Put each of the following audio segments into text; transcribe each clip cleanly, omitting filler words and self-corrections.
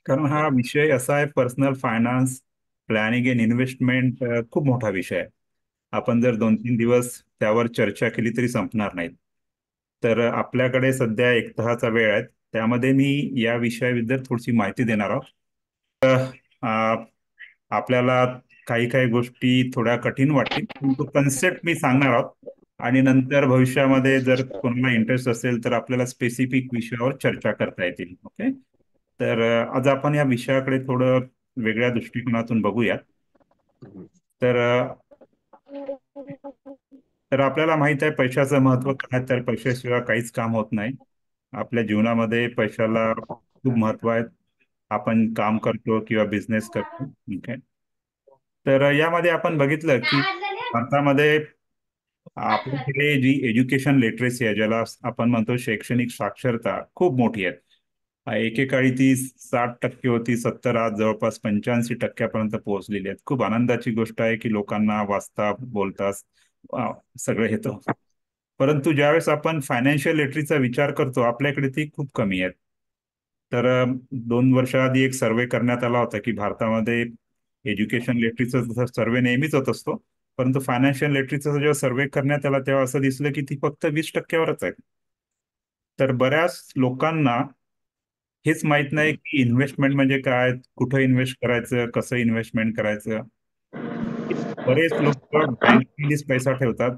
कारण हा विषय असा आहे, personal finance planning and investment खूप मोठा विषय आहे. आपण जर 2-3 दिवस त्यावर चर्चा केली तरी संपणार नाहीत. तर आपल्याकडे सध्या 1 तासाचा वेळ आहे. त्यामध्ये मी या विषयाबद्दल थोडीशी माहिती देणार आहोत. अ, आपल्याला काही काही गोष्टी थोड्या कठीण वाटतील, परंतु कन्सेप्ट मी सांगणार आहोत. आणि नंतर भविष्यामध्ये जर कोणाला इंटरेस्ट असेल तर आपल्याला स्पेसिफिक विषयावर चर्चा करता येतील. ओके. तर आज आपण या विषयाकडे थोडं वेगळ्या दृष्टिकोनातून बघूया. तर तर आपल्याला माहित आहे पैशाचं महत्व काय, तर पैशाशिवाय काहीच काम होत नाही. आपल्या जीवनामध्ये पैशाला खूप महत्व आहे. आपण काम करतो किंवा बिझनेस करतो. ओके. तर यामध्ये आपण बघितलं की भारतामध्ये आपल्याकडे जी एज्युकेशन लिटरेसी आहे, ज्याला आपण म्हणतो शैक्षणिक साक्षरता, खूप मोठी आहे. एकेकाळी ती 60% होती, 70, आज जवळपास 85% पोहोचलेली आहेत. खूप आनंदाची गोष्ट आहे की लोकांना वाचता बोलता सगळं येतं. परंतु ज्यावेळेस आपण फायनान्शियल लिटरीचा विचार करतो, आपल्याकडे ती खूप कमी आहेत. तर 2 वर्षाआधी एक सर्वे करण्यात आला होता की भारतामध्ये एज्युकेशन लिटरीचा सर्वे नेहमीच होत असतो, परंतु फायनान्शियल लिटरीचा जेव्हा सर्वे करण्यात आला तेव्हा असं दिसलं की ती फक्त 20%वरच आहे. तर बऱ्याच लोकांना हेच माहित नाही की इन्व्हेस्टमेंट म्हणजे काय, कुठं इन्व्हेस्ट करायचं, कसं इन्व्हेस्टमेंट करायचं. बरेच लोक बँकेमध्येच पैसा ठेवतात.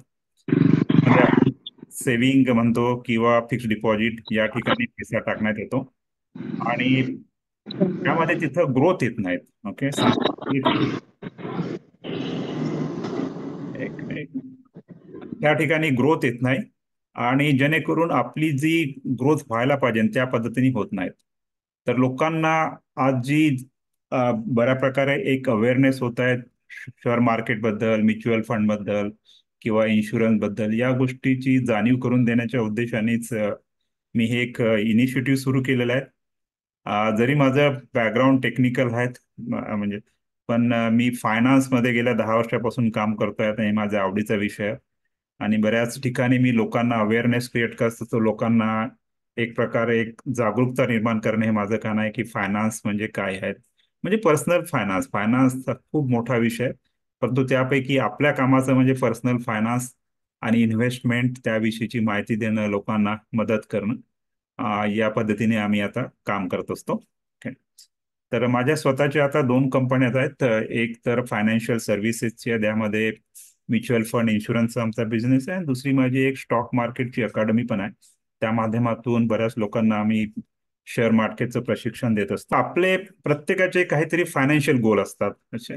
मध्ये आपण सेव्हिंग म्हणतो किंवा फिक्स डिपॉझिट, या ठिकाणी पैसा टाकण्यात येतो. आणि त्यामध्ये तिथं ग्रोथ येत नाहीत. ओके, एक एक त्या ठिकाणी ग्रोथ येत नाही. आणि जेणेकरून आपली जी ग्रोथ व्हायला पाहिजे त्या पद्धतीने होत नाहीत. तर लोकांना आज जी बऱ्या प्रकारे एक अवेअरनेस होत आहे शेअर मार्केट बद्दल, म्युच्युअल फंड बद्दल किंवा इन्शुरन्स बद्दल, या गोष्टीची जाणीव करून देण्याच्या उद्देशानेच मी हे एक इनिशिएटिव्ह सुरू केलेलं आहे. जरी माझं बॅकग्राऊंड टेक्निकल आहेत, म्हणजे पण मी फायनान्समध्ये गेल्या 10 वर्षापासून काम करतोय. आता हे माझ्या आवडीचा विषय आहे. आणि बऱ्याच ठिकाणी मी लोकांना अवेअरनेस क्रिएट करत असतो. लोकांना एक प्रकारे एक जागरूकता निर्माण करणे हे माझं काम आहे की फायनान्स म्हणजे काय आहे. म्हणजे पर्सनल फायनान्स, फायनान्सचा खूप मोठा विषय आहे. परंतु त्यापैकी आपल्या कामाचं म्हणजे पर्सनल फायनान्स आणि इन्व्हेस्टमेंट, त्याविषयीची माहिती देणं, लोकांना मदत करणं. या पद्धतीने आम्ही आता काम करत असतो. ओके. तर माझ्या स्वतःच्या आता 2 कंपन्या आहेत. एक तर फायनान्शियल सर्व्हिसेसची आहे, त्यामध्ये म्युच्युअल फंड इन्शुरन्सचा आमचा बिझनेस आहे. आणि दुसरी माझी एक स्टॉक मार्केटची अकॅडमी पण आहे. त्या माध्यमातून बऱ्याच लोकांना आम्ही शेअर मार्केटचं प्रशिक्षण देत असतो. आपले प्रत्येकाचे काहीतरी फायनान्शियल गोल असतात असे.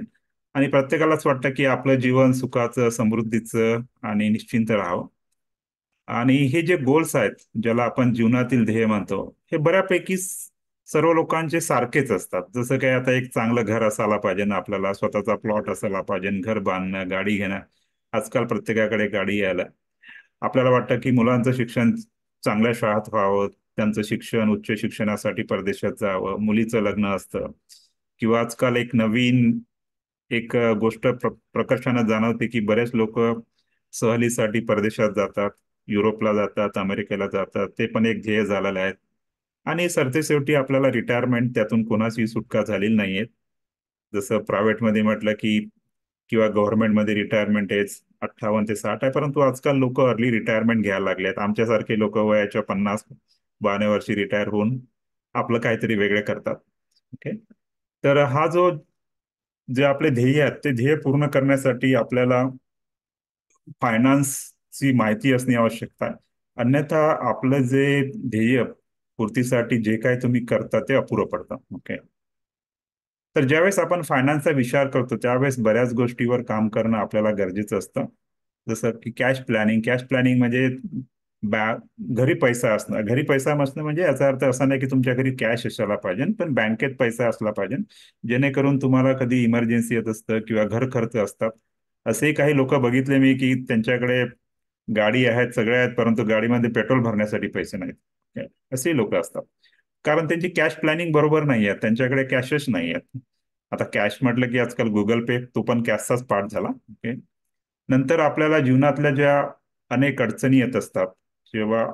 आणि प्रत्येकालाच वाटतं की आपलं जीवन सुखाचं, समृद्धीचं आणि निश्चिंत राहावं. आणि हे जे गोल्स आहेत, ज्याला आपण जीवनातील ध्येय म्हणतो, हे बऱ्यापैकी सर्व लोकांचे सारखेच असतात. जसं काही आता एक चांगलं घर असायला पाहिजे ना, आपल्याला स्वतःचा प्लॉट असायला पाहिजे, घर बांधणं, गाडी घेणं. आजकाल प्रत्येकाकडे गाडी यायला. आपल्याला वाटतं की मुलांचं शिक्षण चांगल्या शाळेत व्हावं, त्यांचं शिक्षण उच्च शिक्षणासाठी परदेशात जावं, मुलीचं लग्न असतं. किंवा आजकाल एक नवीन एक गोष्ट प्रकर्षाने जाणवते की बरेच लोक सहलीसाठी परदेशात जातात, युरोपला जातात, अमेरिकेला जातात. ते पण एक ध्येय झालेलं आहे. आणि सरतेशेवटी आपल्याला रिटायरमेंट, त्यातून कोणाची सुटका झालेली नाहीये. जसं प्रायव्हेटमध्ये म्हटलं की किंवा गव्हर्नमेंटमध्ये रिटायरमेंट एज 58 ते 60 आहे, परंतु आजकाल लोक अर्ली रिटायरमेंट घ्यायला लागले आहेत. आमच्यासारखे लोक वयाच्या 50-52 वर्षी रिटायर होऊन आपलं काहीतरी वेगळे करतात. ओके. तर हा जो जे आपले ध्येय आहेत, ते ध्येय पूर्ण करण्यासाठी आपल्याला फायनान्सची माहिती असणे आवश्यकता आहे. अन्यथा आपलं जे ध्येय पूर्तीसाठी जे काही तुम्ही करता ते अपुरं पडतं. ओके. तर ज्यावेळेस आपण फायनान्सचा विचार करतो त्यावेळेस बऱ्याच गोष्टीवर काम करणं आपल्याला गरजेचं असतं. जसं की कॅश प्लॅनिंग. कॅश प्लॅनिंग म्हणजे बॅ घरी पैसा असणं. घरी पैसा नसणं म्हणजे याचा अर्थ असा नाही की तुमच्या घरी कॅश असायला पाहिजे, पण बँकेत पैसा असला पाहिजे, जेणेकरून तुम्हाला कधी इमर्जन्सी येत असतं किंवा घर खर्च असतात. असे काही लोक बघितले मी की त्यांच्याकडे गाडी आहेत, सगळे आहेत, परंतु गाडीमध्ये पेट्रोल भरण्यासाठी पैसे नाहीत. असे लोक असतात. कारण त्यांची कॅश प्लॅनिंग बरोबर नाही आहे, त्यांच्याकडे कॅशच नाही आहेत. आता कॅश म्हटलं की आजकाल गुगल पे, तो पण कॅशचाच पार्ट झाला. ओके. नंतर आपल्याला जीवनातल्या ज्या अनेक अडचणी येत असतात, जेव्हा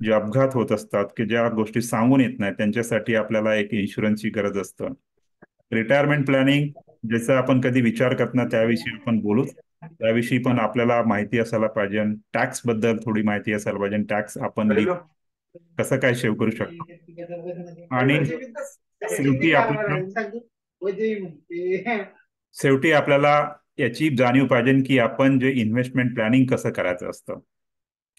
जे अपघात होत असतात, की ज्या गोष्टी सांगून येत नाही, त्यांच्यासाठी आपल्याला एक इन्शुरन्सची गरज असतं. रिटायरमेंट प्लॅनिंग, ज्याचा आपण कधी विचार करत नाही त्याविषयी आपण बोलू. त्याविषयी पण आपल्याला माहिती असायला पाहिजे. टॅक्स बद्दल थोडी माहिती असायला पाहिजे. टॅक्स आपण कसं काय सेव्ह करू शकतो. आणि शेवटी आपल्याला शेवटी आपल्याला याची जाणीव पाहिजे की आपण जे इन्व्हेस्टमेंट प्लॅनिंग कसं करायचं असतं.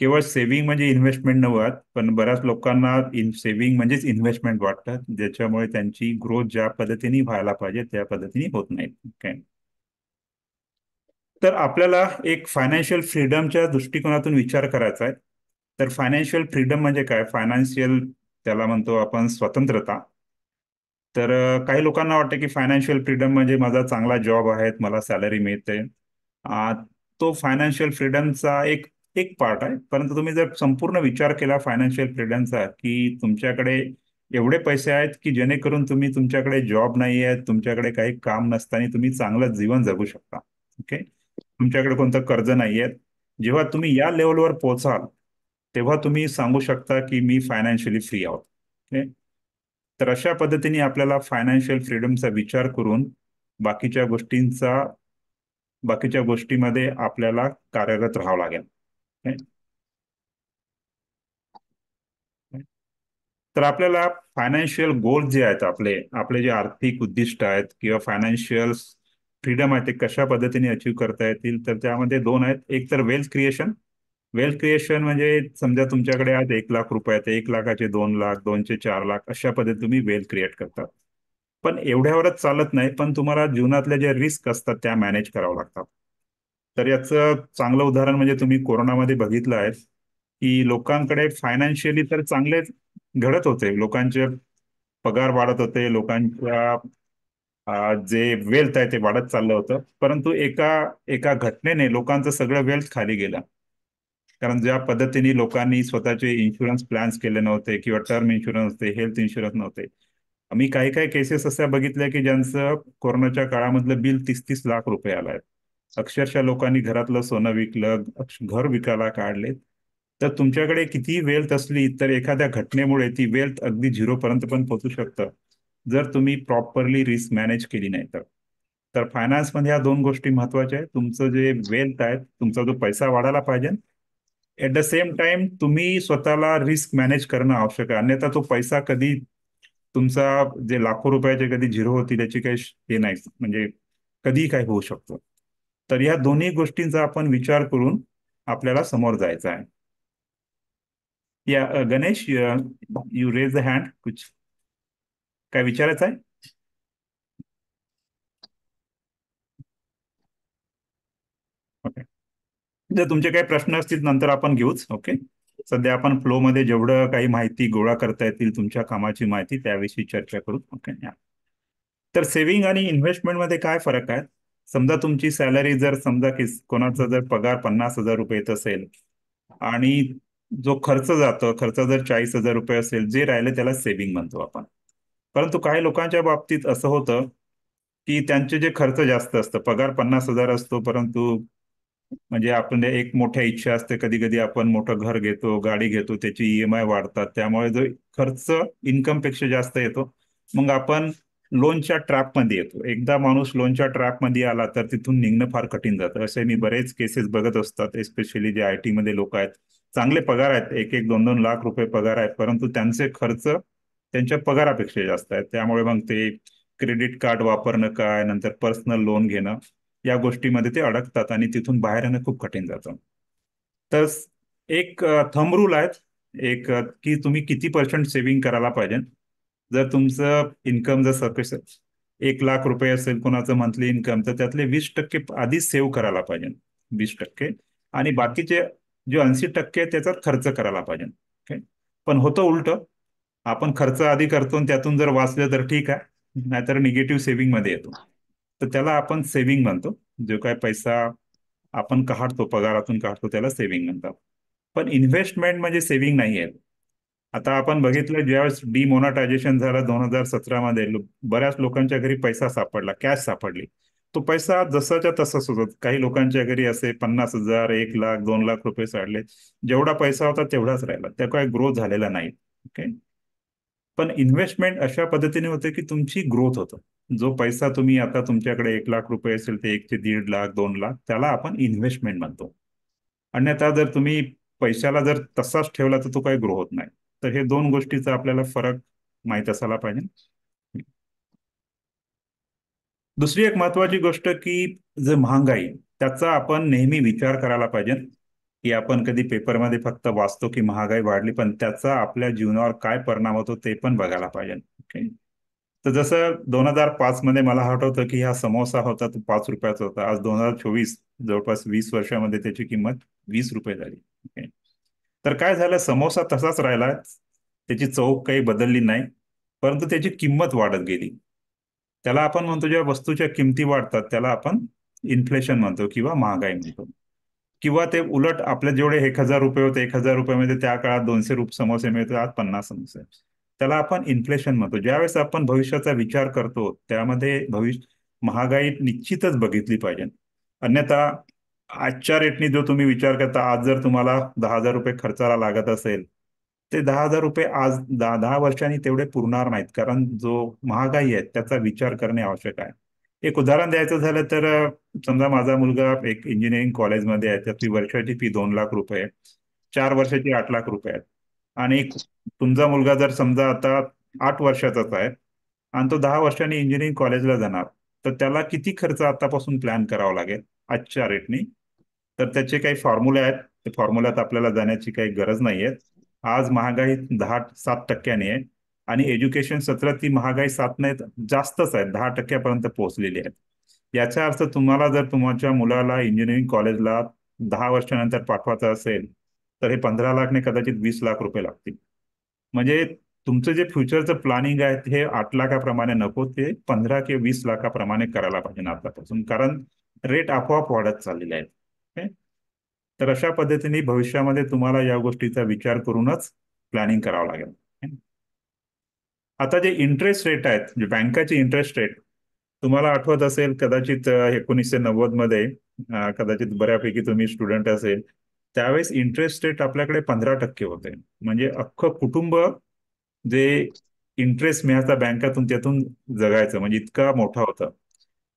केवळ सेव्हिंग म्हणजे इन्व्हेस्टमेंट नव्हत, पण बऱ्याच लोकांना सेव्हिंग म्हणजेच इन्व्हेस्टमेंट वाटतात, ज्याच्यामुळे त्यांची ग्रोथ ज्या पद्धतीने व्हायला पाहिजे त्या पद्धतीने होत नाही. काय तर आपल्याला एक फायनान्शियल फ्रीडमच्या दृष्टिकोनातून विचार करायचा आहे. तर फायनान्शियल फ्रीडम म्हणजे काय? फायनान्शियल, त्याला म्हणतो आपण स्वतंत्रता. तर काही लोकांना वाटतं की फायनान्शियल फ्रीडम म्हणजे माझा चांगला जॉब आहे, मला सॅलरी मिळते. आ, तो फायनान्शियल फ्रीडमचा एक एक पार्ट आहे. परंतु तुम्ही जर संपूर्ण विचार केला फायनान्शियल फ्रीडमचा, की तुमच्याकडे एवढे पैसे आहेत की जेणेकरून तुम्ही, तुमच्याकडे जॉब नाही आहे, तुमच्याकडे काही काम नसताना तुम्ही चांगलं जीवन जगू शकता. ओके. तुमच्याकडे कोणतं कर्ज नाही आहे. जेव्हा तुम्ही या लेवलवर पोहोचाल तेव्हा तुम्ही सांगू शकता की मी फायनान्शियली फ्री आहोत. ओके. तर अशा पद्धतीने आपल्याला फायनान्शियल फ्रीडमचा विचार करून बाकीच्या गोष्टींचा बाकीच्या गोष्टीमध्ये आपल्याला कार्यरत राहावं लागेल. ओके? तर आपल्याला फायनान्शियल गोल जे आहेत, आपले आपले जे आर्थिक उद्दिष्ट आहेत किंवा फायनान्शियल फ्रीडम आहे, ते कशा पद्धतीने अचीव्ह करता येतील, तर त्यामध्ये दोन आहेत. एक तर वेल्थ क्रिएशन. वेल्थ क्रिएशन म्हणजे समजा तुमच्याकडे आज 1 लाख रुपये आहेत, 1 लाखाचे 2 लाख, 2चे 4 लाख, अशा पद्धतीने तुम्ही वेल्थ क्रिएट करतात. पण एवढ्यावरच चालत नाही, पण तुम्हाला जीवनातल्या ज्या रिस्क असतात त्या मॅनेज कराव्या लागतात. तर याचं चांगलं उदाहरण म्हणजे तुम्ही कोरोनामध्ये बघितलं आहे की लोकांकडे फायनान्शियली तर चांगले घडत होते, लोकांचे पगार वाढत होते, लोकांच्या जे वेल्थ आहे ते वाढत चाललं होतं. परंतु एका एका घटनेने लोकांचं सगळं वेल्थ खाली गेलं. कारण ज्या पद्धतीने लोकांनी स्वतःचे इन्शुरन्स प्लॅन्स केले नव्हते किंवा टर्म इन्शुरन्स होते, हेल्थ इन्शुरन्स नव्हते. आम्ही काही काही केसेस अशा बघितल्या की ज्यांचं कोरोनाच्या काळामधलं बिल 30-30 लाख रुपये आलंय. अक्षरशः लोकांनी घरातलं सोनं विकलं, घर विकायला काढले. तर तुमच्याकडे कितीही वेल्थ असली तर एखाद्या घटनेमुळे ती वेल्थ अगदी झिरोपर्यंत पण पोहोचू शकतं, जर तुम्ही प्रॉपरली रिस्क मॅनेज केली नाही तर. तर फायनान्समध्ये ह्या दोन गोष्टी महत्वाच्या आहेत. तुमचं जे वेल्थ आहे, तुमचा जो पैसा वाढायला पाहिजे. ऍट द सेम टाइम तुम्ही स्वतःला रिस्क मॅनेज करणं आवश्यक आहे, अन्यथा तो पैसा कधी तुमचा, जे लाखो रुपयाचे कधी झिरो होतील याची काही हे नाही, म्हणजे कधीही काय होऊ शकतं. तर या दोन्ही गोष्टींचा आपण विचार करून आपल्याला समोर जायचं आहे. या Ganesh, you raise the hand, कुछ काय विचारायचं आहे? ओके. जर तुमचे काही प्रश्न असतील नंतर आपण घेऊच. ओके. सध्या आपण फ्लो मध्ये जेवढं काही माहिती गोळा करता येतील तुमच्या कामाची माहिती, त्याविषयी चर्चा करू. ओके. तर सेव्हिंग आणि इन्व्हेस्टमेंट मध्ये काय फरक आहे? समजा तुमची सॅलरी जर, समजा की कोणाचा जर पगार 50,000 रुपये येत असेल आणि जो खर्च जातो, खर्च जर 40,000 रुपये असेल, जे राहिले त्याला सेव्हिंग म्हणतो आपण. परंतु काही लोकांच्या बाबतीत असं होतं की त्यांचे जे खर्च जास्त असतं, पगार 50,000 असतो, परंतु म्हणजे आपण एक मोठ्या इच्छा असते, कधी कधी आपण मोठं घर घेतो, गाडी घेतो, त्याची ईएमआय वाढतात, त्यामुळे जो खर्च इन्कम पेक्षा जास्त येतो. मग आपण लोनच्या ट्रॅपमध्ये येतो. एकदा माणूस लोनच्या ट्रॅपमध्ये आला तर तिथून निघणं फार कठीण जातं. असे मी बरेच केसेस बघत असतात, एस्पेशली जे आयटी मध्ये लोक आहेत. चांगले पगार आहेत, 1-1, 2-2 लाख रुपये पगार आहेत, परंतु त्यांचे खर्च त्यांच्या पगारापेक्षा जास्त आहेत. त्यामुळे मग ते क्रेडिट कार्ड वापरणं काय, नंतर पर्सनल लोन घेणं, या गोष्टीमध्ये ते अडकतात आणि तिथून बाहेर येणं खूप कठीण जातं. तर एक थंब रूल आहेत, एक की तुम्ही किती पर्सेंट सेव्हिंग करायला पाहिजे. जर तुमचं इन्कम जर कसं 1 लाख रुपये असेल कोणाचं मंथली इन्कम, तर त्यातले 20% आधीच सेव्ह करायला पाहिजे. 20%. आणि बाकीचे जे 80% त्याचा खर्च करायला पाहिजे. ओके. पण होतं उलट, आपण खर्च आधी करतो आणि त्यातून जर वाचलं तर ठीक आहे, नाहीतर निगेटिव्ह सेव्हिंग मध्ये येतो. तर त्याला आपण सेव्हिंग म्हणतो. जो काय पैसा आपण काढतो, पगारातून काढतो, त्याला सेव्हिंग म्हणतात. पण इन्व्हेस्टमेंट म्हणजे सेव्हिंग नाही आहे. आता आपण बघितलं, ज्यावेळेस डिमॉनिटायझेशन झालं 2017 मध्ये, बऱ्याच लोकांच्या घरी पैसा सापडला, कॅश सापडली. तो पैसा जसाच्या तसाच होता. काही लोकांच्या घरी असे 50,000, 1,00,000, 2,00,000 रुपये साडले, जेवढा पैसा होता तेवढाच राहिला, त्या काही ग्रोथ झालेला नाही. ओके. पण इन्व्हेस्टमेंट अशा पद्धतीने होते की तुमची ग्रोथ होतं. जो पैसा तुम्ही आता तुमच्याकडे 1,00,000 रुपये असेल ते 1 ते 1.5 लाख, 2 लाख, त्याला आपण इन्व्हेस्टमेंट म्हणतो. अन्यथा जर तुम्ही पैशाला जर तसाच ठेवला तर तो काही ग्रो होत नाही. तर हे दोन गोष्टीचा आपल्याला फरक माहित असायला पाहिजे. दुसरी एक महत्वाची गोष्ट की जे महागाई, त्याचा आपण नेहमी विचार करायला पाहिजे की आपण कधी पेपरमध्ये फक्त वाचतो की महागाई वाढली, पण त्याचा आपल्या जीवनावर काय परिणाम होतो ते पण बघायला पाहिजे. ओके. तर जसं 2005 मध्ये मला आठवतं की हा समोसा होता तो 5 रुपयाचा होता. आज 2024, जवळपास 20 वर्षामध्ये त्याची किंमत 20 रुपये झाली. ओके. तर काय झालं, समोसा तसाच राहिला, त्याची चव काही बदलली नाही, परंतु त्याची किंमत वाढत गेली. त्याला आपण म्हणतो, ज्या वस्तूच्या किमती वाढतात त्याला आपण इन्फ्लेशन म्हणतो किंवा महागाई म्हणतो. किंवा ते उलट, आपल्या जेवढे 1,000 रुपये होते, 1,000 रुपयामध्ये त्या काळात 200 समोसे मिळतात, आज 50 समोसे. त्याला आपण इन्फ्लेशन म्हणतो. ज्यावेळेस आपण भविष्याचा विचार करतो त्यामध्ये महागाई निश्चितच बघितली पाहिजे. अन्यथा आजच्या रेटनी जो तुम्ही विचार करता, आज जर तुम्हाला 10,000 रुपये खर्चाला लागत असेल, ते 10,000 रुपये आज 10 10 वर्षांनी तेवढे पुरणार नाहीत, कारण जो महागाई आहे त्याचा विचार करणे आवश्यक आहे. एक उदाहरण द्यायचं झालं तर समजा माझा मुलगा एक इंजिनिअरिंग कॉलेजमध्ये आहे, त्याची वर्षाची फी 2 लाख रुपये आहे. 4 वर्षाची 8 लाख रुपये आहेत. आणि तुमचा मुलगा जर समजा आता 8 वर्षाचाच आहे आणि तो 10 वर्षांनी इंजिनिअरिंग कॉलेजला जाणार, तर त्याला किती खर्च आतापासून प्लॅन करावा लागेल आजच्या रेटनी? तर त्याचे काही फॉर्म्युले आहेत, ते फॉर्म्युल्यात आपल्याला जाण्याची काही गरज नाहीये. आज महागाई 7% आहे आणि एज्युकेशन सत्रात ती महागाई 7 नाही, जास्तच आहे, 10% पोहोचलेली आहे. याचा अर्थ, तुम्हाला जर तुमच्या मुलाला इंजिनिअरिंग कॉलेजला 10 वर्षानंतर पाठवायचं असेल तर हे 15 लाख ने कदाचित 20 लाख रुपये लागतील. म्हणजे तुमचं जे फ्युचरचं प्लॅनिंग आहे हे 8 लाखाप्रमाणे नको, ते 15 किंवा 20 लाखाप्रमाणे करायला पाहिजे आतापासून, कारण रेट आपोआप वाढत चाललेले आहेत. ओके? तर अशा पद्धतीने भविष्यामध्ये तुम्हाला या गोष्टीचा विचार करूनच प्लॅनिंग करावं लागेल. आता जे इंटरेस्ट रेट आहेत, जे बँकाचे इंटरेस्ट रेट, तुम्हाला आठवत असेल कदाचित 1990 मध्ये, कदाचित बऱ्यापैकी तुम्ही स्टुडंट असेल, त्यावेळेस इंटरेस्ट रेट आपल्याकडे 15% होते. म्हणजे अख्खं कुटुंब जे इंटरेस्ट मिळायचा बँकातून त्यातून जगायचं, म्हणजे इतका मोठा होता.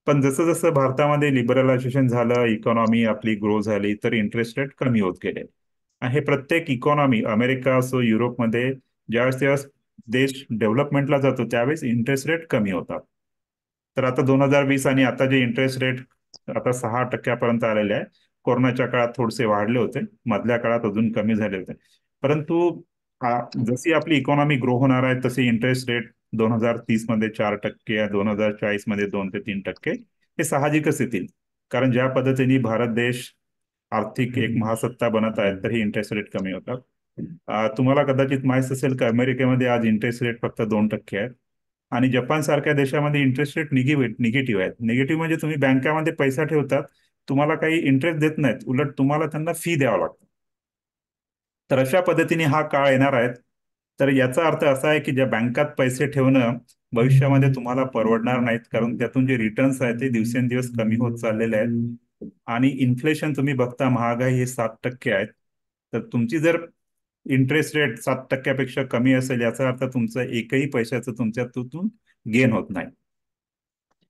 पण जसं जसं भारतामध्ये लिबरलायझेशन झालं, इकॉनॉमी आपली ग्रो झाली, तर इंटरेस्ट रेट कमी होत गेले. आणि हे प्रत्येक इकॉनॉमी, अमेरिका असो, युरोपमध्ये, ज्यावेळेस त्यावेळेस देश डेव्हलपमेंटला जातो त्यावेळेस इंटरेस्ट रेट कमी होतात. तर आता 2020 आणि आता जे इंटरेस्ट रेट आता 6% आलेले आहे. कोरोनाच्या काळात थोडेसे वाढले होते, मधल्या काळात अजून कमी झाले होते. परंतु जशी आपली इकॉनॉमी ग्रो होणार आहे तसे इंटरेस्ट रेट 2030 मध्ये 4%, 2040 मध्ये 2 ते 3%, हे साहजिकच येतील. कारण ज्या पद्धतीने भारत देश आर्थिक एक महासत्ता बनत आहे तर ही इंटरेस्ट रेट कमी होतात. तुम्हाला कदाचित माहित असेल की अमेरिकेमध्ये आज इंटरेस्ट रेट फक्त 2% आहे. आणि जपान सारख्या देशामध्ये इंटरेस्ट रेट निगेटिव्ह आहेत. निगेटिव्ह म्हणजे तुम्ही बँकामध्ये पैसा ठेवतात, तुम्हाला काही इंटरेस्ट देत नाहीत, उलट तुम्हाला त्यांना फी द्यावं लागतं. तर अशा पद्धतीने हा काळ येणार आहे. तर याचा अर्थ असा आहे की ज्या बँकात पैसे ठेवणं भविष्यामध्ये तुम्हाला परवडणार नाहीत, कारण त्यातून जे रिटर्न्स आहेत ते दिवसेंदिवस कमी होत चाललेले आहेत. आणि इन्फ्लेशन तुम्ही बघता, महागाई हे 7% आहेत. तर तुमची जर इंटरेस्ट रेट 7%पेक्षा कमी असेल, याचा अर्थ तुमचं एकही पैशाचं तुमच्यातून गेन होत नाही.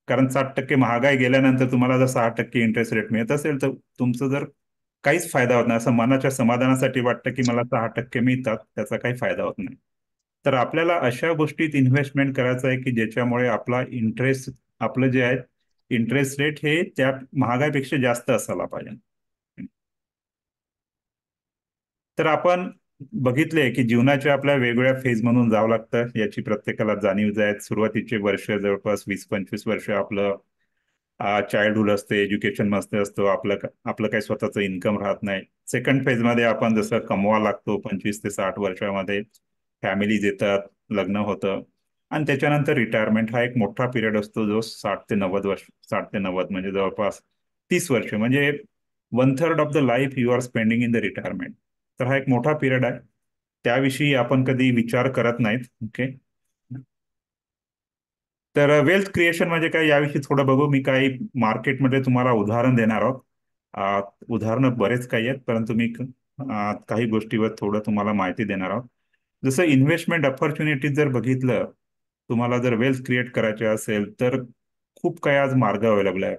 कारण 7% महागाई गेल्यानंतर तुम्हाला जर 6% इंटरेस्ट रेट मिळत असेल तर तुमचं जर काहीच फायदा होत नाही. असं मनाच्या समाधानासाठी वाटतं की मला 6% मिळतात, त्याचा काही फायदा होत नाही. तर आपल्याला अशा गोष्टीत इन्व्हेस्टमेंट करायचं आहे की ज्याच्यामुळे आपला इंटरेस्ट, आपलं जे आहे इंटरेस्ट रेट हे त्या महागाईपेक्षा जास्त असायला पाहिजे. तर आपण बघितले की जीवनाच्या आपल्या वेगवेगळ्या फेज म्हणून जावं लागतं, याची प्रत्येकाला जाणीव आहे. सुरुवातीचे वर्ष जवळपास 20 25 वर्ष आपलं चाइल्डहुड असते, एज्युकेशन मस्त असतो, आपलं आपलं काही स्वतःचं इन्कम राहत नाही. सेकंड फेजमध्ये आपण जसं कमवा लागतो, 25 ते 60 वर्षामध्ये फॅमिलीज येतात, लग्न होतं. आणि त्याच्यानंतर रिटायरमेंट हा एक मोठा पिरियड असतो, जो 60 ते 90 वर्ष, 60 ते 90 म्हणजे जवळपास 30 वर्ष, म्हणजे 1/3 of the life you are spending in the retirement. तर हा एक मोठा पिरियड आहे, त्याविषयी आपण कधी विचार करत नाहीत. ओके. तर वेल्थ क्रिएशन म्हणजे काय याविषयी थोडं बघू. मी काही मार्केटमध्ये तुम्हाला उदाहरण देणार आहोत. उदाहरणं बरेच काही आहेत, परंतु मी काही गोष्टीवर थोडं तुम्हाला माहिती देणार आहोत. जसं इन्व्हेस्टमेंट ऑपॉर्च्युनिटी जर बघितलं, तुम्हाला जर वेल्थ क्रिएट करायचे असेल तर खूप काही आज मार्ग अवेलेबल आहे.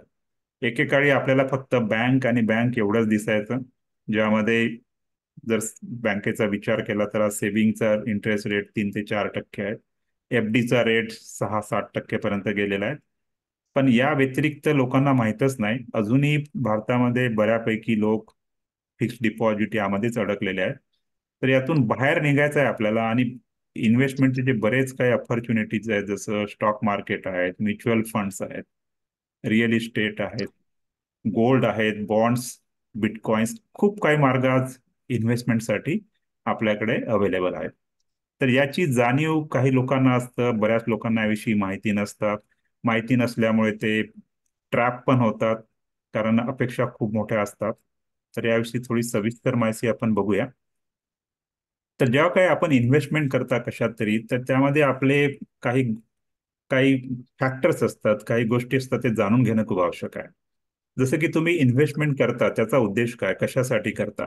एकेकाळी आपल्याला फक्त बँक आणि बँक एवढंच दिसायचं, ज्यामध्ये जर बँकेचा विचार केला तर आज सेव्हिंगचा इंटरेस्ट रेट 3 ते 4% आहे. एफडीचा रेट 6-7% गेलेला आहे. पण या व्यतिरिक्त लोकांना माहीतच नाही, अजूनही भारतामध्ये बऱ्यापैकी लोक फिक्स्ड डिपॉझिट यामध्येच अडकलेले आहेत. तर यातून बाहेर निघायचं आहे आपल्याला. आणि इन्व्हेस्टमेंटचे जे बरेच काही ऑपॉर्च्युनिटीज आहेत, जसं स्टॉक मार्केट आहेत, म्युच्युअल फंड्स आहेत, रिअल इस्टेट आहेत, गोल्ड आहेत, बॉन्ड्स, बिटकॉइन्स, खूप काही मार्ग आज इन्व्हेस्टमेंटसाठी आपल्याकडे अवेलेबल आहेत. तर याची जाणीव काही लोकांना असतं, बऱ्याच लोकांना याविषयी माहिती नसतात. माहिती नसल्यामुळे ते ट्रॅप पण होतात, कारण अपेक्षा खूप मोठ्या असतात. तर याविषयी थोडी सविस्तर माहिती आपण बघूया. तर जेव्हा काही आपण इन्व्हेस्टमेंट करता कशात तरी, तर त्यामध्ये आपले काही काही फॅक्टर्स असतात, काही गोष्टी असतात, ते जाणून घेणं खूप आवश्यक आहे. जसं की तुम्ही इन्व्हेस्टमेंट करता त्याचा उद्देश काय, कशासाठी करता.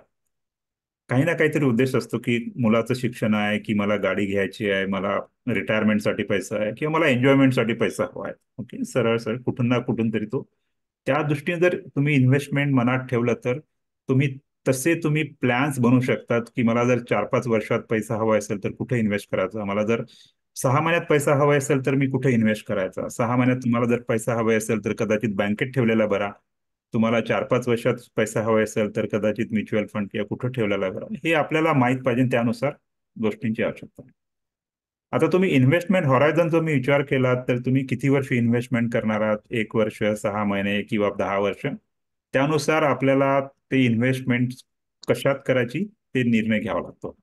काही ना काहीतरी उद्देश असतो, की मुलाचं शिक्षण आहे, की मला गाडी घ्यायची आहे, मला रिटायरमेंटसाठी पैसा आहे, किंवा मला एन्जॉयमेंटसाठी पैसा हवा आहे. ओके, सरळ सरळ कुठून ना कुठून तरी तो, त्या दृष्टीने जर तुम्ही इन्व्हेस्टमेंट मनात ठेवलं तर तुम्ही तुम्ही प्लॅन्स बनवू शकतात, की मला जर 4-5 वर्षात पैसा हवा असेल तर कुठे इन्व्हेस्ट करायचा, मला जर 6 महिन्यात पैसा हवा असेल तर मी कुठे इन्व्हेस्ट करायचा. 6 महिन्यात तुम्हाला जर पैसा हवा असेल तर कदाचित बँकेत ठेवलेला बरा. तुम्हाला 4-5 वर्षात पैसा हवा असेल तर कदाचित म्युच्युअल फंड किंवा कुठं ठेवलेला बरा. हे आपल्याला माहित पाहिजे, त्यानुसार गोष्टींची आवश्यकता आहे. आता तुम्ही इन्व्हेस्टमेंट हॉरायझन जो मी विचार केला, तर तुम्ही किती वर्ष इन्व्हेस्टमेंट करणार आहात, 1 वर्ष, 6 महिने किंवा 10 वर्ष, त्यानुसार आपल्याला ते इन्व्हेस्टमेंट कशात करायची ते निर्णय घ्यावा लागतो.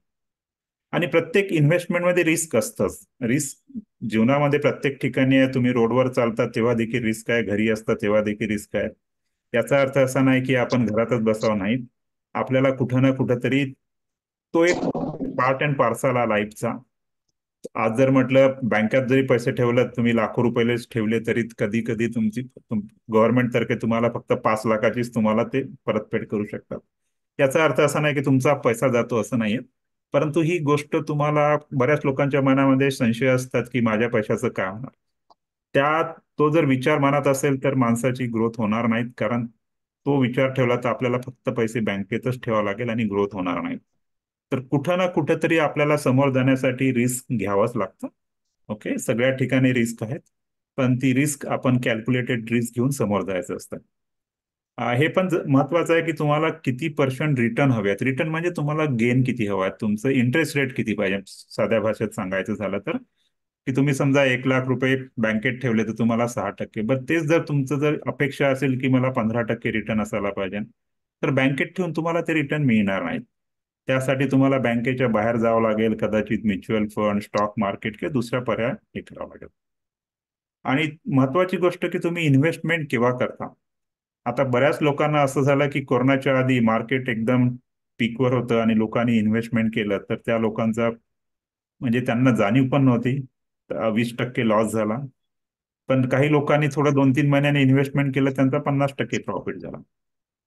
आणि प्रत्येक इन्व्हेस्टमेंटमध्ये रिस्क असतंच. रिस्क जीवनामध्ये प्रत्येक ठिकाणी आहे. तुम्ही रोडवर चालता तेव्हा देखील रिस्क आहे, घरी असता तेव्हा देखील रिस्क आहे. याचा अर्थ असा नाही की आपण घरातच बसावं, नाही. आपल्याला कुठं ना कुठं तरी तो एक पार्ट अँड पार्सल आहे लाईफचा. आज जर म्हटलं बँकेत जरी पैसे ठेवले, तुम्ही लाखो रुपयेच ठेवले, तरी कधी कधी गव्हर्नमेंट तर्फे तुम्हाला फक्त 5 लाखाचीच तुम्हाला ते परतफेड करू शकतात. याचा अर्थ असा नाही की तुमचा पैसा जातो, असं नाहीये. परंतु ही गोष्ट तुम्हाला, बऱ्याच लोकांच्या मनामध्ये संशय असतात की माझ्या पैशाचं काय होणार. त्या तो जर विचार मनात असेल तर माणसाची ग्रोथ होणार नाहीत, कारण तो विचार ठेवला तर आपल्याला फक्त पैसे बँकेतच ठेवावे लागेल आणि ग्रोथ होणार नाही. तर कुठं ना कुठं तरी आपल्याला समोर जाण्यासाठी रिस्क घ्यावंच लागतं. ओके, सगळ्या ठिकाणी रिस्क आहेत, पण ती रिस्क आपण कॅल्क्युलेटेड रिस्क घेऊन समोर जायचं असतं. हे पण महत्वाचं आहे की तुम्हाला किती पर्सेंट रिटर्न हवे. रिटर्न म्हणजे तुम्हाला गेन किती हवा आहे, तुमचं इंटरेस्ट रेट किती पाहिजे. साध्या भाषेत सांगायचं झालं तर, की तुम्ही समजा 1 लाख रुपये बँकेत ठेवले तर तुम्हाला 6%. बट तेच जर तुमचं जर अपेक्षा असेल की मला 15% रिटर्न असायला पाहिजे, तर बँकेत ठेवून तुम्हाला ते रिटर्न मिळणार नाही. त्यासाठी तुम्हाला बँकेच्या बाहेर जावं लागेल, कदाचित म्युच्युअल फंड, स्टॉक मार्केट किंवा दुसरा पर्याय हे करावा लागेल. आणि महत्वाची गोष्ट की तुम्ही इन्व्हेस्टमेंट केव्हा करता. आता बऱ्याच लोकांना असं झालं की कोरोनाच्या आधी मार्केट एकदम पीकवर होतं आणि लोकांनी इन्व्हेस्टमेंट केलं, तर त्या लोकांचा म्हणजे त्यांना जाणीव पण नव्हती. 20% लॉस झाला. पण काही लोकांनी थोडं 2-3 महिन्यांनी इन्व्हेस्टमेंट केलं, त्यांचा 50% प्रॉफिट झाला.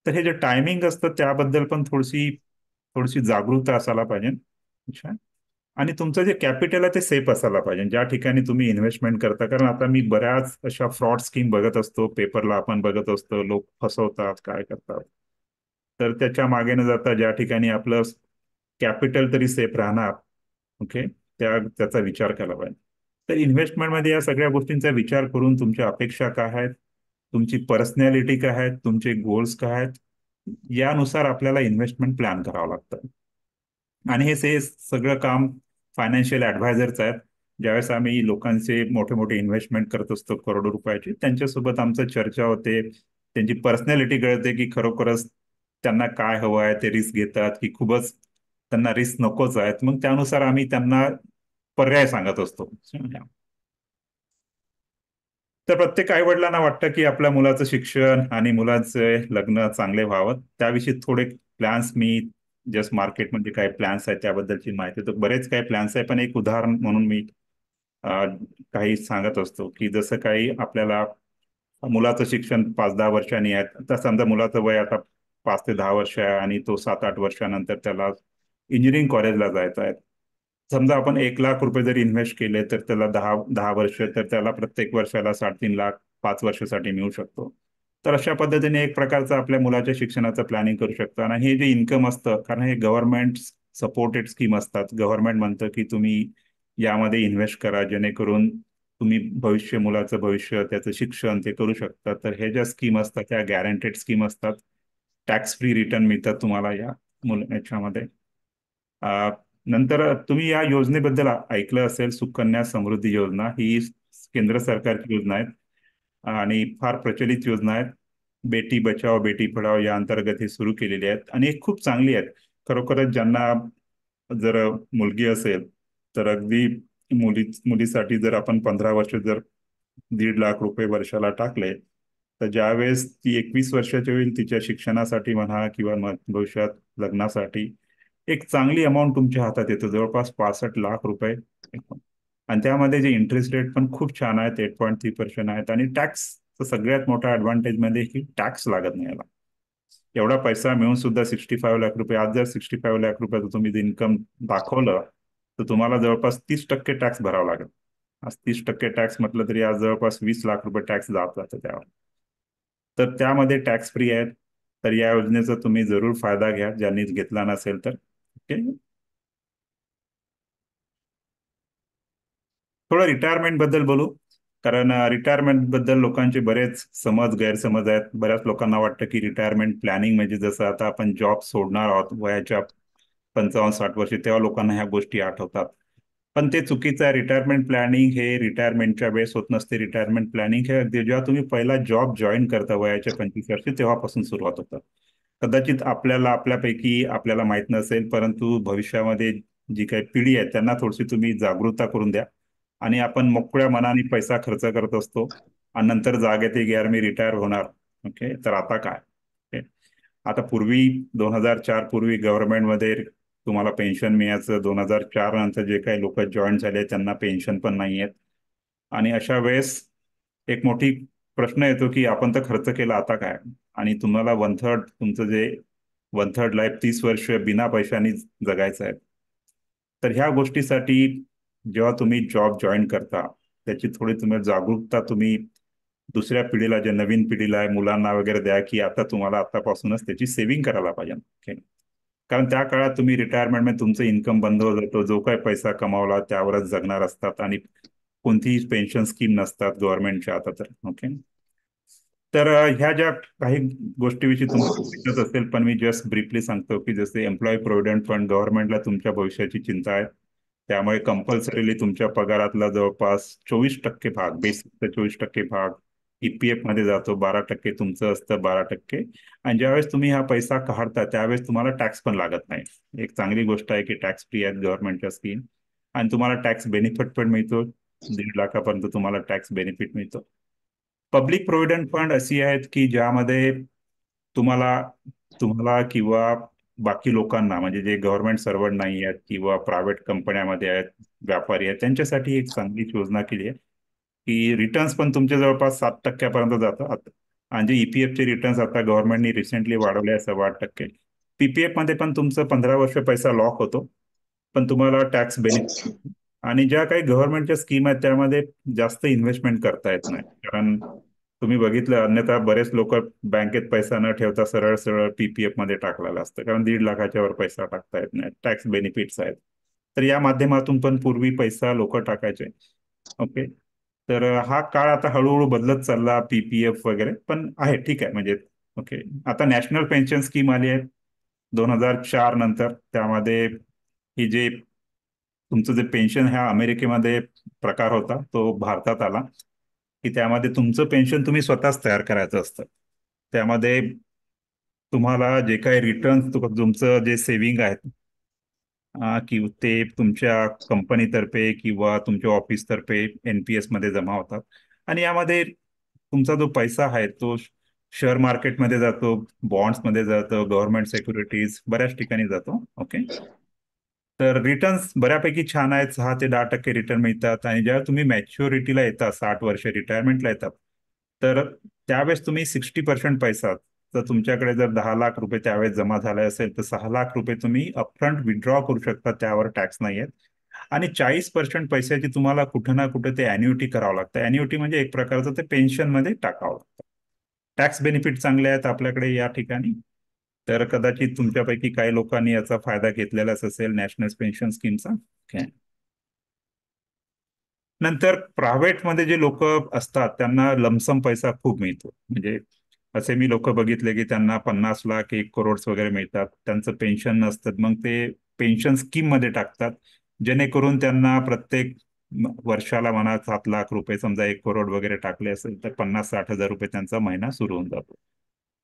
तर हे जे टायमिंग असतं त्याबद्दल पण थोडीशी थोडीशी जागरूकता असायला पाहिजे. अच्छा. आणि तुमचं जे कॅपिटल आहे ते सेफ असायला पाहिजे ज्या ठिकाणी तुम्ही इन्व्हेस्टमेंट करता. कारण आता मी बऱ्याच अशा फ्रॉड स्कीम बघत असतो, पेपरला आपण बघत असतो, लोक फसवतात, काय करतात. तर त्याच्या मागे न जाता ज्या ठिकाणी आपलं कॅपिटल तरी सेफ राहणार, ओके, त्याचा विचार केला पाहिजे. तर इन्व्हेस्टमेंटमध्ये या सगळ्या गोष्टींचा विचार करून तुमच्या अपेक्षा काय आहेत, तुमची पर्सनॅलिटी काय आहेत, तुमचे गोल्स काय आहेत, यानुसार आपल्याला इन्व्हेस्टमेंट प्लॅन करावं लागतं. आणि हे सगळं काम फायनान्शियल ऍडवायझरच आहेत. ज्यावेळेस आम्ही लोकांचे मोठे मोठे इन्व्हेस्टमेंट करत असतो करोडो रुपयाची, त्यांच्यासोबत आमचं चर्चा होते, त्यांची पर्सनॅलिटी कळते की खरोखरच त्यांना काय हवं आहे, ते रिस्क घेतात की खूपच त्यांना रिस्क नकोच आहेत. मग त्यानुसार आम्ही त्यांना पर्याय सांगत असतो. तर प्रत्येक आई वडिलांना वाटतं की आपल्या मुलाचं शिक्षण आणि मुलाचे लग्न चांगले व्हावं. त्याविषयी थोडे प्लॅन्स मी जस्ट मार्केटमध्ये काय प्लॅन्स आहेत त्याबद्दलची माहिती. तर बरेच काही प्लॅन्स आहे, पण एक उदाहरण म्हणून मी काही सांगत असतो की जसं काही आपल्याला मुलाचं शिक्षण 5-10 वर्षांनी आहे, तर समजा मुलाचं वय आता 5 ते 10 वर्ष आहे आणि तो 7-8 वर्षानंतर त्याला इंजिनिअरिंग कॉलेजला जायचं आहे. समजा आपण 1 लाख रुपये जरी इन्व्हेस्ट केले तर त्याला 10 10 वर्ष, तर त्याला प्रत्येक वर्षाला 3.5 लाख 5 वर्षासाठी मिळू शकतो. तर अशा पद्धतीने एक प्रकारचं आपल्या मुलाच्या शिक्षणाचं प्लॅनिंग करू शकतो. आणि हे जे इन्कम असतं, कारण हे गव्हर्नमेंट सपोर्टेड स्कीम असतात, गव्हर्नमेंट म्हणतं की तुम्ही यामध्ये इन्व्हेस्ट करा जेणेकरून तुम्ही भविष्य, मुलाचं भविष्य, त्याचं शिक्षण ते करू शकता. तर हे ज्या स्कीम असतात त्या गॅरंटेड स्कीम असतात. टॅक्स फ्री रिटर्न मिळतात तुम्हाला या याच्यामध्ये. अ, नंतर तुम्ही या योजनेबद्दल ऐकलं असेल, सुकन्या समृद्धी योजना. ही केंद्र सरकारची योजना आहे आणि फार प्रचलित योजना आहेत. बेटी बचाओ बेटी पढाओ या अंतर्गत हे सुरू केलेली आहेत आणि हे खूप चांगली आहेत. खरोखरच ज्यांना जर मुलगी असेल तर अगदी मुलीसाठी जर आपण 15 वर्ष जर 1.5 लाख रुपये वर्षाला टाकले, तर ज्यावेळेस ती 21 वर्षाची होईल तिच्या शिक्षणासाठी म्हणा किंवा भविष्यात लग्नासाठी एक चांगली अमाऊंट तुमच्या हातात येतो, जवळपास 65 लाख रुपये. आणि त्यामध्ये जे इंटरेस्ट रेट पण खूप छान आहेत, 8.3% आहेत. आणि टॅक्स सगळ्यात मोठा ऍडव्हान्टेज मध्ये की टॅक्स लागत नाही याला. एवढा पैसा मिळून सुद्धा 65 लाख रुपये, आज जर 65 लाख रुपयाचं तुम्ही इन्कम दाखवलं तर तुम्हाला जवळपास 30% टॅक्स भरावा लागेल. आज 30% टॅक्स म्हटलं तरी आज जवळपास 20 लाख रुपये टॅक्स जातं त्यावर. तर त्यामध्ये टॅक्स फ्री आहेत. तर या योजनेचा तुम्ही जरूर फायदा घ्या ज्यांनी घेतला नसेल तर. ओके. थोडं रिटायरमेंट बद्दल बोलू. कारण रिटायरमेंट बद्दल लोकांचे बरेच गैरसमज आहेत. बऱ्याच लोकांना वाटतं की रिटायरमेंट प्लॅनिंग म्हणजे जसं आता आपण जॉब सोडणार आहोत वयाच्या 55-60 वर्षी, तेव्हा लोकांना ह्या गोष्टी आठवतात. पण ते चुकीचं आहे. रिटायरमेंट प्लॅनिंग हे रिटायरमेंटच्या वेळेस होत नसते. रिटायरमेंट प्लॅनिंग हे अगदी जेव्हा तुम्ही पहिला जॉब जॉईन करता वयाच्या 25 वर्षी तेव्हापासून सुरुवात होतं. कदाचित आपल्यापैकी आपल्याला माहित नसेल, परंतु भविष्यामध्ये जी काही पिढी आहे त्यांना थोडीशी तुम्ही जागरूकता करून द्या. आणि आपण मोकळ्या मनाने पैसा खर्च करत असतो आणि नंतर जाग येते की यार मी रिटायर होणार. ओके, तर आता काय? ओके. आता पूर्वी 2004 पूर्वी गव्हर्नमेंटमध्ये तुम्हाला पेन्शन मिळायचं. 2004 नंतर जे काही लोक जॉईन झाले त्यांना पेन्शन पण नाही आहेत. आणि अशा वेळेस एक मोठी प्रश्न येतो की आपण तर खर्च केला, आता काय? आणि तुम्हाला 1/3 तुमचं जे 1/3 लाईफ 30 वर्ष बिना पैशानी जगायचं आहे. तर ह्या गोष्टीसाठी जेव्हा तुम्ही जॉब जॉईन करता त्याची थोडी तुम्ही जागरूकता तुम्ही दुसऱ्या पिढीला, जे नवीन पिढीला आहे, मुलांना वगैरे द्या की आता तुम्हाला आतापासूनच त्याची सेव्हिंग करायला पाहिजे. ओके. कारण त्या काळात तुम्ही रिटायरमेंटमध्ये तुमचं इन्कम बंद होत जातो. जो काही पैसा कमावला त्यावरच जगणार असतात आणि कोणतीही पेन्शन स्कीम नसतात गव्हर्नमेंटच्या आता तर. ओके. तर ह्या ज्या काही गोष्टीविषयी तुम्हाला माहितच असेल, पण मी जस्ट ब्रीफली सांगतो की जसे एम्प्लॉई प्रोव्हिडंट फंड, गव्हर्नमेंटला तुमच्या भविष्याची चिंता आहे. त्यामुळे कंपल्सरीली तुमच्या पगारातला जवळपास 24% भाग, बेसिकचा 24% भाग ईपीएफ मध्ये जातो. 12% तुमचं असतं, 12%. आणि ज्यावेळेस तुम्ही हा पैसा काढता त्यावेळेस तुम्हाला टॅक्स पण लागत नाही. एक चांगली गोष्ट आहे की टॅक्स फ्री आहेत गव्हर्नमेंटच्या स्कीम. आणि तुम्हाला टॅक्स बेनिफिट पण मिळतो. 1.5 लाखापर्यंत तुम्हाला टॅक्स बेनिफिट मिळतो. पब्लिक प्रोव्हिडंट फंड अशी आहेत की ज्यामध्ये तुम्हाला तुम्हाला किंवा बाकी लोकांना, म्हणजे जे गव्हर्नमेंट सर्वंट नाही आहेत किंवा प्रायव्हेट कंपन्यामध्ये आहेत, व्यापारी आहेत, त्यांच्यासाठी एक चांगली योजना केली आहे की रिटर्न्स पण तुमच्या जवळपास 7% जातात. आणि जे ईपीएफचे रिटर्न्स आता गव्हर्नमेंटनी रिसेंटली वाढवले आहे 8.25%. पीपीएफ मध्ये पण तुमचं 15 वर्ष पैसा लॉक होतो, पण तुम्हाला टॅक्स बेनिफिट. आणि ज्या काही गव्हर्नमेंटच्या स्कीम आहेत त्यामध्ये जास्त इन्व्हेस्टमेंट करता येत नाही. कारण तुम्ही बघितलं, अन्यथा बरेच लोक बँकेत पैसा न ठेवता सरळ सरळ पीपीएफ मध्ये टाकलेला असतं, कारण 1.5 लाखाच्या वर पैसा टाकता येत नाही. टॅक्स बेनिफिट्स आहेत. तर या माध्यमातून पण पूर्वी पैसा लोक टाकायचे. ओके. तर हा काळ आता हळूहळू बदलत चालला, पीपीएफ वगैरे पण आहे, ठीक आहे म्हणजे. ओके. आता नॅशनल पेन्शन स्कीम आली आहे 2004 नंतर. त्यामध्ये ही जे तुमचं जे पेन्शन ह्या अमेरिकेमध्ये प्रकार होता तो भारतात आला की त्यामध्ये तुमचं पेन्शन तुम्ही स्वतःच तयार करायचं असतं. त्यामध्ये तुम्हाला जे काही रिटर्न तुमचं जे सेव्हिंग आहेत की ते तुमच्या कंपनीतर्फे किंवा तुमच्या ऑफिसतर्फे एनपीएस मध्ये जमा होतात. आणि यामध्ये तुमचा जो पैसा आहे तो शेअर मार्केटमध्ये जातो, बॉन्ड्स मध्ये जातो, गव्हर्नमेंट सिक्युरिटीज बऱ्याच ठिकाणी जातो. ओके. तर रिटर्न्स बऱ्यापैकी छान आहेत, 6 ते 10% रिटर्न मिळतात. आणि जेव्हा तुम्ही मॅच्युरिटीला येता, 60 वर्ष रिटायरमेंटला येतात, तर त्यावेळेस तुम्ही 60% पैसा, तर तुमच्याकडे जर 10 लाख रुपये त्यावेळेस जमा झाले असेल तर 6 लाख रुपये तुम्ही अपफ्रंट विड्रॉ करू शकता, त्यावर टॅक्स नाही आहेत. आणि 40% पैशाची तुम्हाला कुठं ना कुठं ते अॅन्युटी करावं लागतं. अॅन्युटी म्हणजे एक प्रकारचं ते पेन्शनमध्ये टाकावं लागतं. टॅक्स बेनिफिट चांगले आहेत आपल्याकडे या ठिकाणी. तर कदाचित तुमच्यापैकी काही लोकांनी याचा फायदा घेतलेलाच असेल, नॅशनल पेन्शन स्कीमचा. Okay. नंतर प्रायव्हेटमध्ये जे लोक असतात त्यांना लमसम पैसा खूप मिळतो. म्हणजे असे मी लोक बघितले की त्यांना 50 लाख 1 करोड वगैरे मिळतात, त्यांचं पेन्शन नसतं, मग ते पेन्शन स्कीम मध्ये टाकतात, जेणेकरून त्यांना प्रत्येक वर्षाला म्हणा 7 लाख रुपये, समजा 1 करोड वगैरे टाकले असेल तर 50-60 हजार रुपये त्यांचा महिना सुरू होऊन जातो.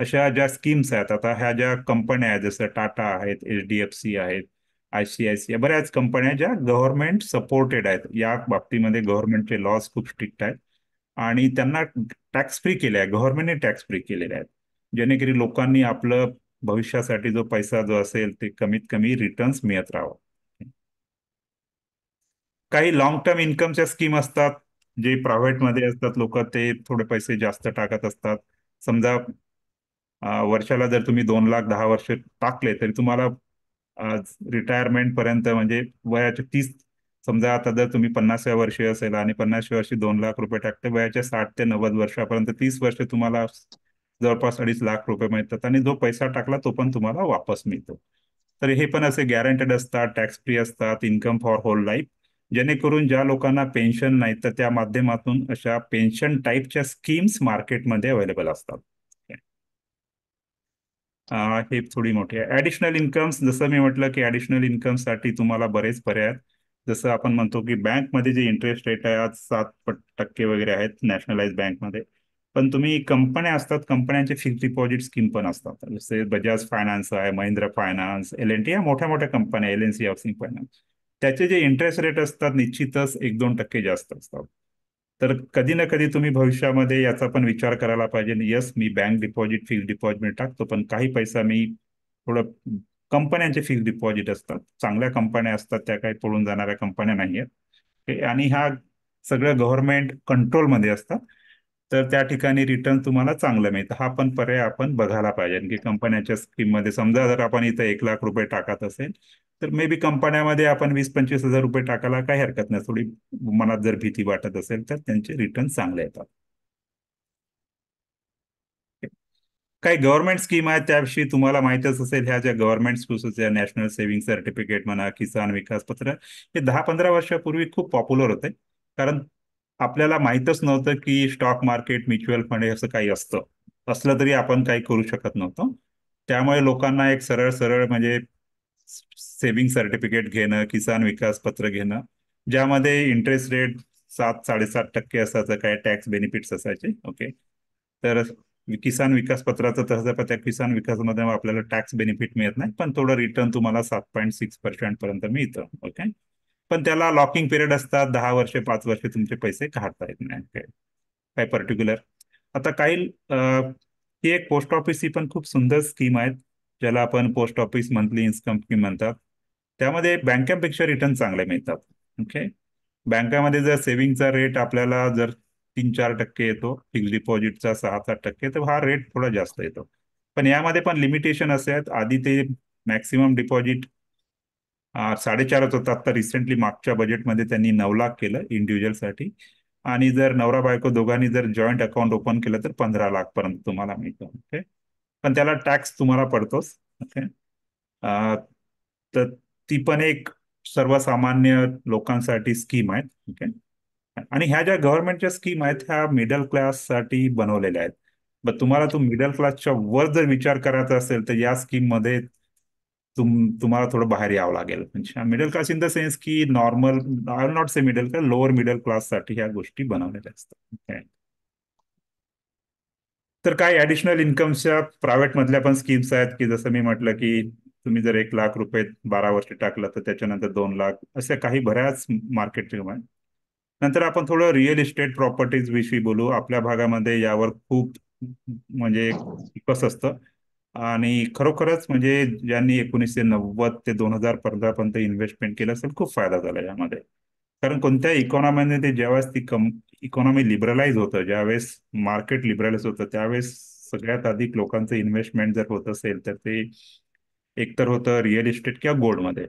अशा ज्या स्कीम्स आहेत, आता ह्या ज्या कंपन्या आहेत जसं टाटा आहेत, HDFC आहेत, ICICI, बऱ्याच कंपन्या ज्या गव्हर्नमेंट सपोर्टेड आहेत, या बाबतीमध्ये गव्हर्नमेंटचे लॉज खूप स्ट्रिक्ट आहेत आणि त्यांना टॅक्स फ्री केले आहे, गव्हर्नमेंटने टॅक्स फ्री केलेले आहेत, जेणेकरून लोकांनी आपलं भविष्यासाठी जो पैसा जो असेल ते कमीत कमी रिटर्न्स मिळत राहावं. काही लॉंग टर्म इन्कमच्या स्कीम असतात, जे प्रायव्हेटमध्ये असतात, लोक ते थोडे पैसे जास्त टाकत असतात. समजा वर्षाला जर तुम्ही 2 लाख 10 वर्ष टाकले तरी तुम्हाला रिटायरमेंट पर्यंत, म्हणजे वयाच्या 30, समजा आता जर तुम्ही 50व्या वर्षी असेल आणि 50व्या वर्षी 2 लाख रुपये टाकते, वयाच्या 60 ते 90 वर्षापर्यंत 30 वर्ष तुम्हाला जवळपास 2.5 लाख रुपये मिळतात आणि जो पैसा टाकला तो पण तुम्हाला वापस मिळतो. तर हे पण असे गॅरंटेड असतात, टॅक्स फ्री असतात, इन्कम फॉर होल लाईफ, जेणेकरून ज्या लोकांना पेन्शन नाही तर त्या माध्यमातून अशा पेन्शन टाईपच्या स्कीम्स मार्केटमध्ये अवेलेबल असतात. हे थोडी मोठी आहे. ऍडिशनल इन्कम्स, जसं मी म्हटलं की ऍडिशनल इन्कमसाठी तुम्हाला बरेच पर्याय आहेत. जसं आपण म्हणतो की बँकमध्ये जे इंटरेस्ट रेट आहे आज 7% वगैरे आहेत नॅशनलाइज बँकमध्ये. पण तुम्ही कंपन्या असतात, कंपन्यांचे फिक्स डिपॉझिट स्कीम पण असतात, जसे बजाज फायनान्स आहे, महिंद्रा फायनान्स, L&T, या मोठ्या मोठ्या कंपन्या, LNC हाऊसिंग फायनान्स, त्याचे जे इंटरेस्ट रेट असतात निश्चितच 1-2% जास्त असतात. तर कधी ना कधी तुम्ही भविष्यामध्ये याचा पण विचार करायला पाहिजे. यस, मी बँक डिपॉझिट फिक्स डिपॉझिट टाकतो, पण काही पैसा मी थोडं, कंपन्यांचे फिक्स डिपॉझिट असतात, चांगल्या कंपन्या असतात, त्या काही पळून जाणाऱ्या कंपन्या नाही आहेत. आणि ह्या सगळं गव्हर्नमेंट कंट्रोलमध्ये असतात, तर त्या ठिकाणी रिटर्न तुम्हाला चांगलं मिळतं. हा पण पर्याय आपण बघायला पाहिजे की कंपन्यांच्या स्कीममध्ये, समजा जर आपण इथं 1 लाख रुपये टाकत असेल तर मे बी कंपन्यामध्ये आपण 20-25 हजार रुपये टाकायला काही हरकत नाही. थोडी मनात जर भीती वाटत असेल तर त्यांचे रिटर्न चांगले येतात. काही गव्हर्नमेंट स्कीम आहेत त्याविषयी तुम्हाला माहितच असेल. ह्या ज्या government schools, national saving certificate म्हणा, किसान विकास पत्र, हे 10-15 वर्षापूर्वी खूप पॉप्युलर होते. कारण आपल्याला माहीतच नव्हतं की स्टॉक मार्केट, म्युच्युअल फंड हे असं काही असतं. असलं तरी आपण काही करू शकत नव्हतो. त्यामुळे लोकांना एक सरळ सरळ म्हणजे सेव्हिंग सर्टिफिकेट घेणं, किसान विकास पत्र घेणं, ज्यामध्ये इंटरेस्ट रेट 7-7.5% असायचं, काय टॅक्स बेनिफिट्स असायचे. ओके. तर किसान विकास पत्राचं तसं, त्या किसान विकासमध्ये आपल्याला टॅक्स बेनिफिट मिळत नाही, पण थोडं रिटर्न तुम्हाला 7.6% पर्यंत मिळतं. ओके. पण त्याला लॉकिंग पिरियड असतात, 10 वर्ष 5 वर्ष तुमचे पैसे काढता येत नाही. काय पर्टिक्युलर. आता काही ही एक पोस्ट ऑफिस ही पण खूप सुंदर स्कीम आहे, ज्याला आपण post office monthly income scheme म्हणतात. त्यामध्ये बँकेपेक्षा रिटर्न चांगले मिळतात. ओके. बँकामध्ये जर सेव्हिंगचा रेट आपल्याला जर 3-4% येतो, फिक्स डिपॉझिटचा 6-7%, तर हा रेट थोडा जास्त येतो. पण यामध्ये पण लिमिटेशन असे आहेत. आधी ते मॅक्सिमम डिपॉझिट 4.5 होतात, आता रिसेंटली मागच्या बजेटमध्ये त्यांनी 9 लाख केलं इंडिव्हिज्युअलसाठी. आणि जर नवरा बायको दोघांनी जर जॉईंट अकाउंट ओपन केलं तर 15 लाख पर्यंत तुम्हाला मिळतं. ओके. पण त्याला टॅक्स तुम्हाला पडतोच. ओके. अ, तर ती पण एक सर्वसामान्य लोकांसाठी स्कीम आहे. ओके. आणि ह्या ज्या गव्हर्नमेंटच्या स्कीम आहेत ह्या मिडल क्लाससाठी बनवलेल्या आहेत. पण तुम्हाला तो मिडल क्लासच्या वर जर विचार करायचा असेल तर या स्कीम मध्ये तुम्हाला थोडं बाहेर यावं लागेल. म्हणजे middle class in the sense की normal, I will not say middle class, lower middle क्लाससाठी ह्या गोष्टी बनवलेल्या असतात. Okay. तर काही ऍडिशनल इन्कमच्या प्रायव्हेट मधल्या पण स्कीम्स आहेत, की जसं मी म्हटलं की तुम्ही जर 1 लाख रुपये 12 वर्ष टाकलं तर त्याच्यानंतर 2 लाख, अशा काही बऱ्याच मार्केटचे आहेत. नंतर आपण थोडं रिअल इस्टेट प्रॉपर्टीज विषयी बोलू. आपल्या भागामध्ये यावर खूप म्हणजे कसं असतं, आणि खरोखरच म्हणजे ज्यांनी 1990 ते 2015 पर्यंत इन्व्हेस्टमेंट केलं असेल खूप फायदा झाला यामध्ये. कारण कोणत्या इकॉनॉमीमध्ये ज्यावेळेस इकॉनॉमी लिबरलाइज होतं, ज्यावेळेस मार्केट लिबरलाइज होतं, त्यावेळेस सगळ्यात अधिक लोकांचं इन्व्हेस्टमेंट जर होत असेल तर ते एकतर होतं रिअल इस्टेट किंवा गोल्डमध्ये.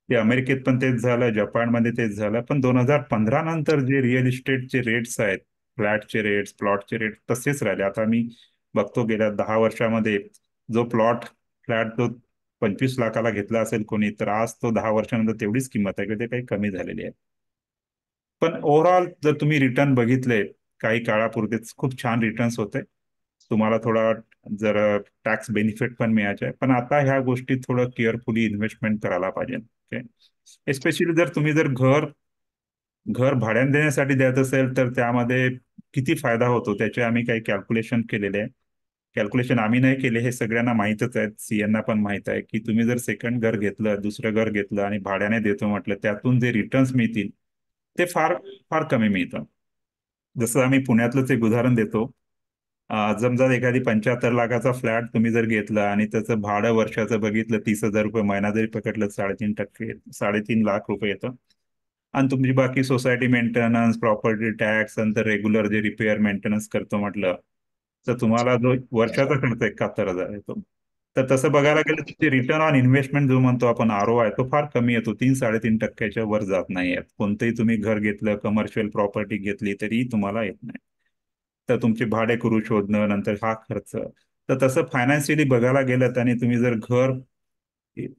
ते अमेरिकेत पण तेच झालं, जपानमध्ये तेच झालं. पण 2015 नंतर जे रिअल इस्टेटचे रेट्स आहेत, फ्लॅटचे रेट्स, प्लॉटचे रेट तसेच राहिले. आता मी बघतो गेल्या 10 वर्षामध्ये जो फ्लॅट जो 25 लाखाला घेतला असेल कोणी, तर आज तो 10 वर्षानंतर तेवढीच किंमत आहे की ते काही कमी झालेली आहे. पण ओव्हरऑल जर तुम्ही रिटर्न बघितले, काही काळापुरतेच खूप छान रिटर्न्स होते. तुम्हाला थोडा जर टॅक्स बेनिफिट पण मिळायचे, पण आता ह्या गोष्टीत थोडं केअरफुली इन्व्हेस्टमेंट करायला पाहिजे. ओके. एस्पेशली जर तुम्ही जर घर घर भाड्याने देण्यासाठी द्यायचं असेल तर त्यामध्ये किती फायदा होतो त्याचे आम्ही काही कॅल्क्युलेशन केलेले आहे. कॅल्क्युलेशन आम्ही नाही केले, हे सगळ्यांना माहीतच आहे, सीएना पण माहित आहे की तुम्ही जर सेकंड घर घेतलं, दुसरं घर घेतलं आणि भाड्याने देतो म्हटलं, त्यातून जे रिटर्न्स मिळतील ते फार फार कमी मिळतं. जसं आम्ही पुण्यातलंच एक उदाहरण देतो. समजा एखादी 75 लाखाचा फ्लॅट तुम्ही जर घेतला आणि त्याचं भाडं वर्षाचं बघितलं, 30,000 रुपये महिना जरी पकडलं, 3.5% 3.5 लाख रुपये येतं. आणि तुमची बाकी सोसायटी मेंटेनन्स, प्रॉपर्टी टॅक्स, नंतर रेग्युलर जे रिपेअर मेंटेनन्स करतो म्हटलं, तर तुम्हाला जो वर्षाचा खर्च 71,000 येतो. तर तसं बघायला गेलं तर ते रिटर्न ऑन इन्व्हेस्टमेंट जो म्हणतो आपण, आरओआय, तो फार कमी येतो. 3-3.5%च्या वर जात नाही येत. कोणतंही तुम्ही घर घेतलं, कमर्शियल प्रॉपर्टी घेतली तरी तुम्हाला येत नाही. तर तुमचे भाडे करू शोधणं, नंतर हा खर्च. तर तसं फायनान्शियली बघायला गेलं आणि तुम्ही जर घर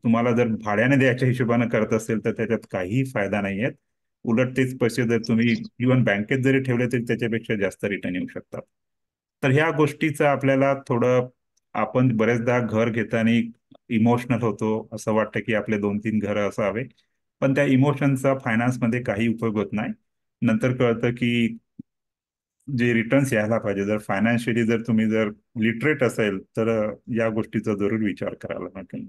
तुम्हाला जर भाड्याने द्यायच्या हिशोबाने करत असेल तर त्याच्यात काहीही फायदा नाही आहे. उलट तेच पैसे जर तुम्ही इव्हन बँकेत जरी ठेवले तरी त्याच्यापेक्षा जास्त रिटर्न येऊ शकतात. तर ह्या गोष्टीचं आपल्याला थोडं, आपण बरेचदा घर घेताना इमोशनल होतो, असं वाटतं की आपले 2-3 घरं असावे. पण त्या इमोशनचा फायनान्समध्ये काही उपयोग होत नाही. नंतर कळतं की जे रिटर्न्स यायला पाहिजे, जर फायनान्शियली जर तुम्ही जर लिटरेट असेल तर या गोष्टीचा जरूर विचार करायला लागेल.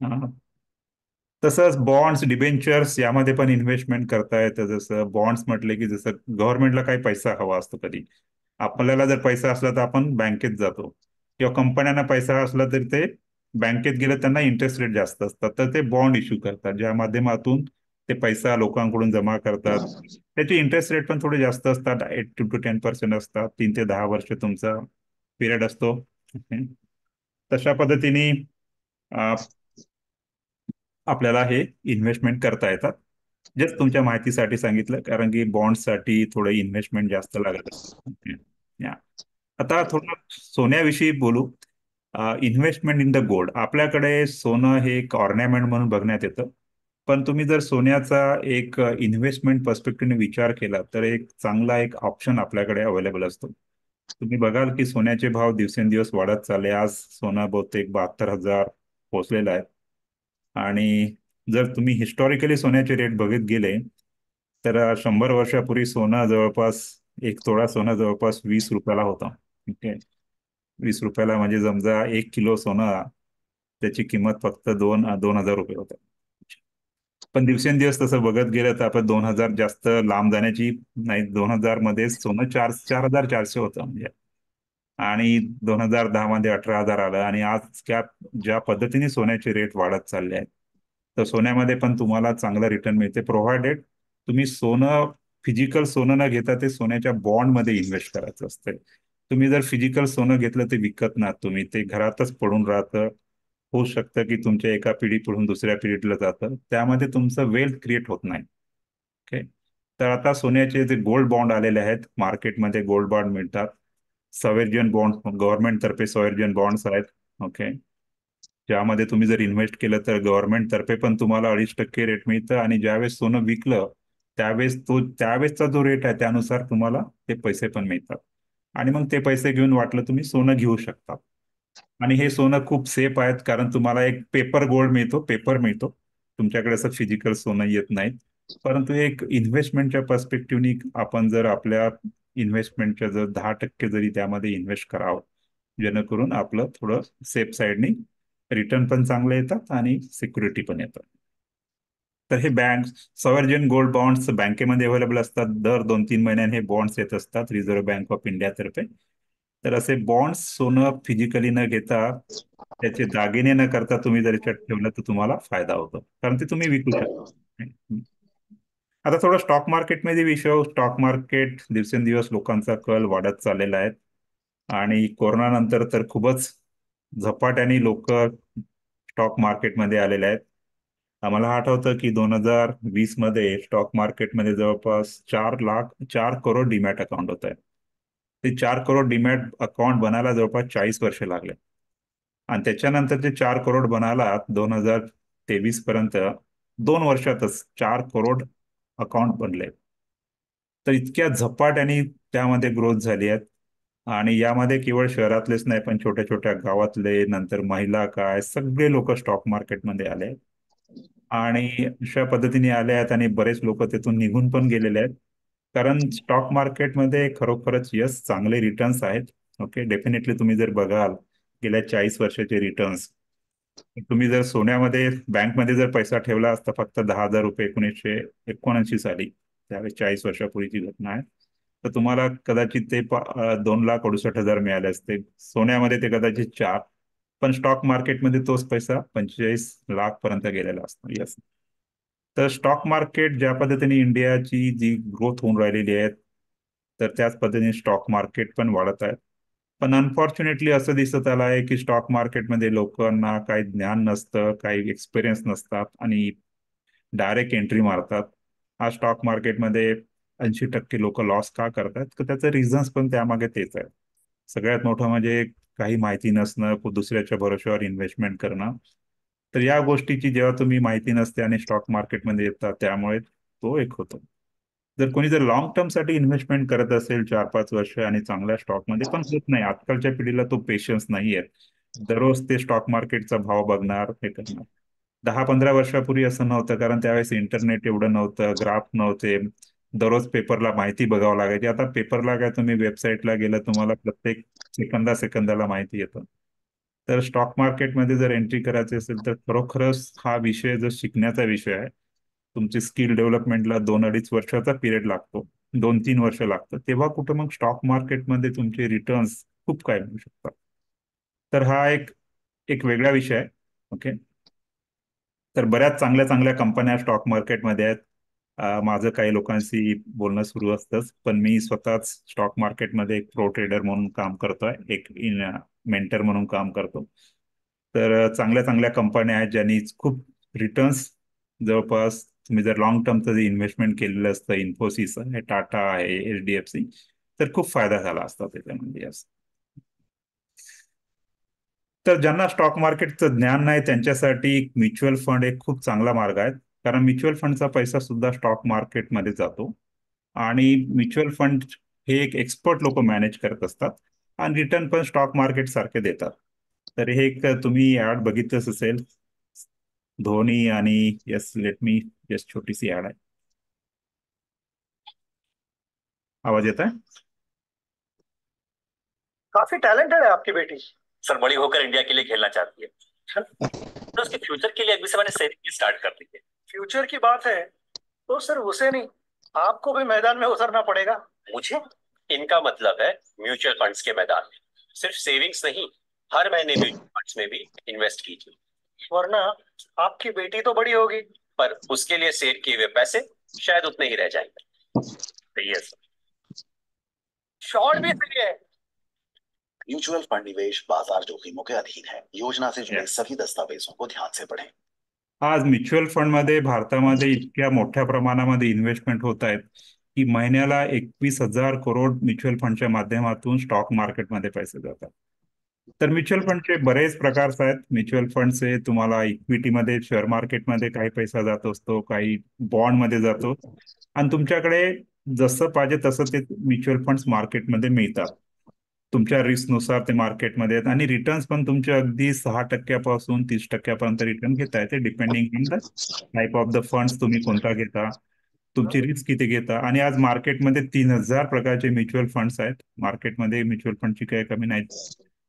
हा. तसंच बॉन्ड्स, डिबेंचर्स यामध्ये पण इन्व्हेस्टमेंट करता येतं. जसं बॉन्ड्स म्हटले की जसं गव्हर्नमेंटला काही पैसा हवा असतो कधी, आपल्याला जर पैसा असला तर आपण बँकेत जातो, किंवा कंपन्यांना पैसा असला तरी ते बँकेत गेले, त्यांना इंटरेस्ट रेट जास्त असतात तर ते बॉन्ड इश्यू करतात, ज्या माध्यमातून ते पैसा लोकांकडून जमा करतात. त्याचे इंटरेस्ट रेट पण थोडे जास्त असतात, 8 to 10% असतात. 3 ते 10 वर्ष तुमचा पिरियड असतो. तशा पद्धतीने आपल्याला हे इन्व्हेस्टमेंट करता येतात. जस्ट तुमच्या माहितीसाठी सांगितलं, कारण की बॉन्डसाठी थोडं इन्व्हेस्टमेंट जास्त लागत असतं. या. आता थोडं सोन्याविषयी बोलू. इन्व्हेस्टमेंट इन द गोल्ड, आपल्याकडे सोनं हे एक ऑर्नामेंट म्हणून बघण्यात येतं. पण तुम्ही जर सोन्याचा एक इन्व्हेस्टमेंट पर्स्पेक्टिव्हने विचार केला तर एक चांगला एक ऑप्शन आपल्याकडे अवेलेबल असतो. तुम्ही बघाल की सोन्याचे भाव दिवसेंदिवस वाढत चालले. आज सोनं बहुतेक 72,000 पोहोचलेलं आहे. आणि जर तुम्ही हिस्टॉरिकली सोन्याचे रेट बघत गेले तर 100 वर्षापूर्वी सोनं जवळपास, एक तोळा सोनं जवळपास 20 रुपयाला होता. ओके. 20 रुपयाला म्हणजे समजा 1 किलो सोनं, त्याची किंमत फक्त 2,000 रुपये होते. पण दिवसेंदिवस तसं बघत गेलं तर आपण 2,000 जास्त लांब जाण्याची नाही. 2,000 मध्ये सोनं 4,400 होतं म्हणजे. आणि 2010 मध्ये 18,000 आलं. आणि आज ज्या पद्धतीने सोन्याचे रेट वाढत चालले आहेत, तर सोन्यामध्ये पण तुम्हाला चांगलं रिटर्न मिळते, प्रोव्हायडेड तुम्ही सोनं, फिजिकल सोनं न घेता ते सोन्याच्या बॉन्डमध्ये इन्व्हेस्ट करायचं असतं. तुम्ही जर फिजिकल सोनं घेतलं ते विकत ना, तुम्ही ते घरातच पडून राहतं. होऊ शकतं की तुमच्या एका पिढीकडून दुसऱ्या पिढीला जातं, त्यामध्ये तुमचं वेल्थ क्रिएट होत नाही. ओके. तर आता सोन्याचे जे गोल्ड बॉन्ड आलेले आहेत मार्केटमध्ये, गोल्ड बॉन्ड मिळतात. सॉव्हरेन बॉन्ड, गव्हर्नमेंट तर्फे सॉव्हरेन बॉन्ड्स आहेत. ओके. ज्यामध्ये तुम्ही जर इन्व्हेस्ट केलं तर गव्हर्नमेंट तर्फे पण तुम्हाला 2.5% रेट मिळतं, आणि ज्यावेळेस सोनं विकलं त्यावेळेसचा जो रेट आहे त्यानुसार तुम्हाला ते पैसे पण मिळतात. आणि मग ते पैसे घेऊन वाटलं तुम्ही सोनं घेऊ शकता. आणि हे सोनं खूप सेफ आहेत, कारण तुम्हाला एक पेपर गोल्ड मिळतो, पेपर मिळतो. तुमच्याकडे असं फिजिकल सोनं येत नाही. परंतु एक इन्व्हेस्टमेंटच्या पर्स्पेक्टिव्हनी आपण जर आपल्या इन्व्हेस्टमेंटच्या जर 10% जरी त्यामध्ये इन्व्हेस्ट करावं, जेणेकरून आपलं थोडं सेफ साईडनी रिटर्न पण चांगले येतात आणि सिक्युरिटी पण येतात. तर हे बँक सॉव्हरेन गोल्ड बॉन्ड्स बँकेमध्ये अवेलेबल असतात. दर 2-3 महिन्यांनी हे बॉन्ड्स येत असतात रिझर्व्ह बँक ऑफ इंडिया तर्फे. तर असे बॉन्ड्स, सोनं फिजिकली न घेता, त्याचे दागिने न करता तुम्ही जर याच्यात ठेवलं तर तुम्हाला फायदा होतो, कारण ते तुम्ही विकू शकता. आता थोडं स्टॉक मार्केटमध्ये विषय, स्टॉक मार्केट दिवसेंदिवस लोकांचा कल वाढत चाललेला आहे. आणि कोरोना नंतर तर खूपच झपाट्याने लोक स्टॉक मार्केटमध्ये आलेले आहेत. आम्हाला आठवतं की 2020 मध्ये स्टॉक मार्केटमध्ये जवळपास 4 करोड डीमॅट अकाउंट होत आहे. ते 4 करोड डीमॅट अकाउंट बनायला जवळपास 40 वर्ष लागले. आणि त्याच्यानंतर ते 4 करोड बनायला 2023 पर्यंत 2 वर्षातच 4 करोड अकाउंट बनले. तर इतक्या झपाट्याने त्यामध्ये ग्रोथ झाली आहे. आणि यामध्ये केवळ शहरातलेच नाही, पण छोट्या छोट्या गावातले, नंतर महिला काय, सगळे लोक स्टॉक मार्केटमध्ये आले आहेत. आणि अशा पद्धतीने आले आहेत आणि बरेच लोक तिथून निघून पण गेलेले आहेत. कारण स्टॉक मार्केटमध्ये खरोखरच यस, चांगले रिटर्न्स आहेत. ओके, डेफिनेटली तुम्ही जर बघाल गेल्या 40 वर्षाचे रिटर्न्स, तुम्ही जर सोन्यामध्ये, बँकमध्ये जर पैसा ठेवला असता फक्त 10,000 रुपये 1979 साली, त्यावेळेस 40 वर्षापूर्वीची घटना आहे, तर तुम्हाला कदाचित ते 2,68,000 मिळाले असते. सोन्यामध्ये ते कदाचित 4. पण स्टॉक मार्केटमध्ये तोच पैसा 45 लाख पर्यंत गेलेला असतो. येस. तर स्टॉक मार्केट ज्या पद्धतीने इंडियाची जी ग्रोथ होऊन राहिलेली आहे, तर त्याच पद्धतीने स्टॉक मार्केट पण वाढत आहे. पण अनफॉर्च्युनेटली असं दिसत आलं आहे की स्टॉक मार्केटमध्ये लोकांना काही ज्ञान नसतं, काही एक्सपिरियन्स नसतात आणि डायरेक्ट एंट्री मारतात. हा स्टॉक मार्केटमध्ये 80% लोक लॉस का करतात, तर त्याचं रिझन्स पण त्यामागे तेच आहे. सगळ्यात मोठं म्हणजे काही माहिती नसणं, दुसऱ्याच्या भरोश्यावर इन्व्हेस्टमेंट करणं. तर या गोष्टीची जेव्हा तुम्ही माहिती नसते आणि स्टॉक मार्केटमध्ये येतात, त्यामुळे तो एक होतो. जर कोणी लॉंग टर्म साठी इन्व्हेस्टमेंट करत असेल 4-5 वर्ष आणि चांगल्या स्टॉकमध्ये, पण होत नाही, आजकालच्या पिढीला तो पेशन्स नाही आहे. दररोज ते स्टॉक मार्केटचा भाव बघणार, हे करणार. 10-15 वर्षापूर्वी असं नव्हतं, कारण त्यावेळेस इंटरनेट एवढं नव्हतं, ग्राफ नव्हते. दररोज पेपरला माहिती बघावं लागायची. आता पेपरला काय, तुम्ही वेबसाईटला गेलं, तुम्हाला प्रत्येक सेकंदाला माहिती येतं. तर स्टॉक मार्केटमध्ये जर एंट्री करायची असेल तर खरोखरच हा विषय जो शिकण्याचा विषय आहे. तुमची स्किल डेव्हलपमेंटला 2-2.5 वर्षाचा पिरियड लागतो, 2-3 वर्ष लागतं, तेव्हा कुठं मग स्टॉक मार्केटमध्ये तुमचे रिटर्न्स खूप काय मिळू शकतात. तर हा एक एक वेगळा विषय आहे. ओके. तर बऱ्याच चांगल्या चांगल्या कंपन्या स्टॉक मार्केटमध्ये आहेत. माझं काही लोकांशी बोलणं सुरू असतंच, पण मी स्वतःच स्टॉक मार्केटमध्ये एक प्रो ट्रेडर म्हणून काम करतोय, एक मेंटर म्हणून काम करतो. तर चांगल्या चांगल्या कंपन्या आहेत ज्यांनी खूप रिटर्न्स, जवळपास तुम्ही जर लॉंग टर्मचं जे इन्व्हेस्टमेंट केलेलं असतं, इन्फोसिस आहे, टाटा आहे, HDFC, तर खूप फायदा झाला असता त्याच्यामध्ये. असं तर ज्यांना स्टॉक मार्केटचं ज्ञान नाही त्यांच्यासाठी म्युच्युअल फंड एक खूप चांगला मार्ग आहे. कारण म्युच्युअल फंडचा पैसा सुद्धा स्टॉक मार्केटमध्ये जातो. आणि म्युच्युअल फंड हे एक एक्सपर्ट लोक मॅनेज करत असतात आणि रिटर्न पण स्टॉक मार्केट सारखे देतात. तर हे एक तुम्ही ऍड बघितलंच असेल, धोनी आणि, यस, लेट मी, जस्ट छोटीशी ऍड आहे. आवाज येत आहे? काफी टैलेंटेड है आपकी बेटी। सर बड़ी होकर इंडिया के लिए खेलना चाहती है। अच्छा। तो उसके फ्यूचर के लिए अभी से मैंने सेविंग स्टार्ट कर दी है। फ्यूचर की बात है तो सिर्फ उसे नहीं, आपको भी मैदान में उतरना पड़ेगा। मुझे? इनका मतलब है म्यूचुअल फंड्स के मैदान में। सिर्फ सेविंग्स नहीं, हर महीने म्यूचुअल फंड्स में भी इन्वेस्ट कीजिए। वरना आपकी बेटी तो बड़ी होगी, पर उसके लिए सेव किए हुए पैसे शायद उतने ही रह जाएंगे। सही है सर। शॉर्ट भी सही है। म्यूचुअल फंड निवेश बाजार जोखिमों के अधीन है। योजना से जुड़े सभी दस्तावेजों को ध्यान से पढ़ें। आज म्युच्युअल फंडमध्ये भारतामध्ये इतक्या मोठ्या प्रमाणामध्ये इन्व्हेस्टमेंट होत आहेत की महिन्याला 21,000 करोड म्युच्युअल फंडच्या माध्यमातून स्टॉक मार्केटमध्ये पैसे जातात. तर म्युच्युअल फंडचे बरेच प्रकार आहेत. म्युच्युअल फंडचे तुम्हाला इक्विटीमध्ये, शेअर मार्केटमध्ये काही पैसा जात असतो, काही बॉन्डमध्ये जातो, आणि तुमच्याकडे जसं पाहिजे तसं ते म्युच्युअल फंड्स मार्केटमध्ये मिळतात. तुमच्या रिस्कनुसार ते मार्केटमध्ये आहेत आणि रिटर्न्स पण तुमचे अगदी 6% पासून 30% रिटर्न घेता येते, depending on the type of the funds तुम्ही कोणता घेता, तुमची रिस्क किती घेता. आणि आज मार्केटमध्ये 3,000 प्रकारचे म्युच्युअल फंड्स आहेत. मार्केटमध्ये म्युच्युअल फंडची काही कमी नाही.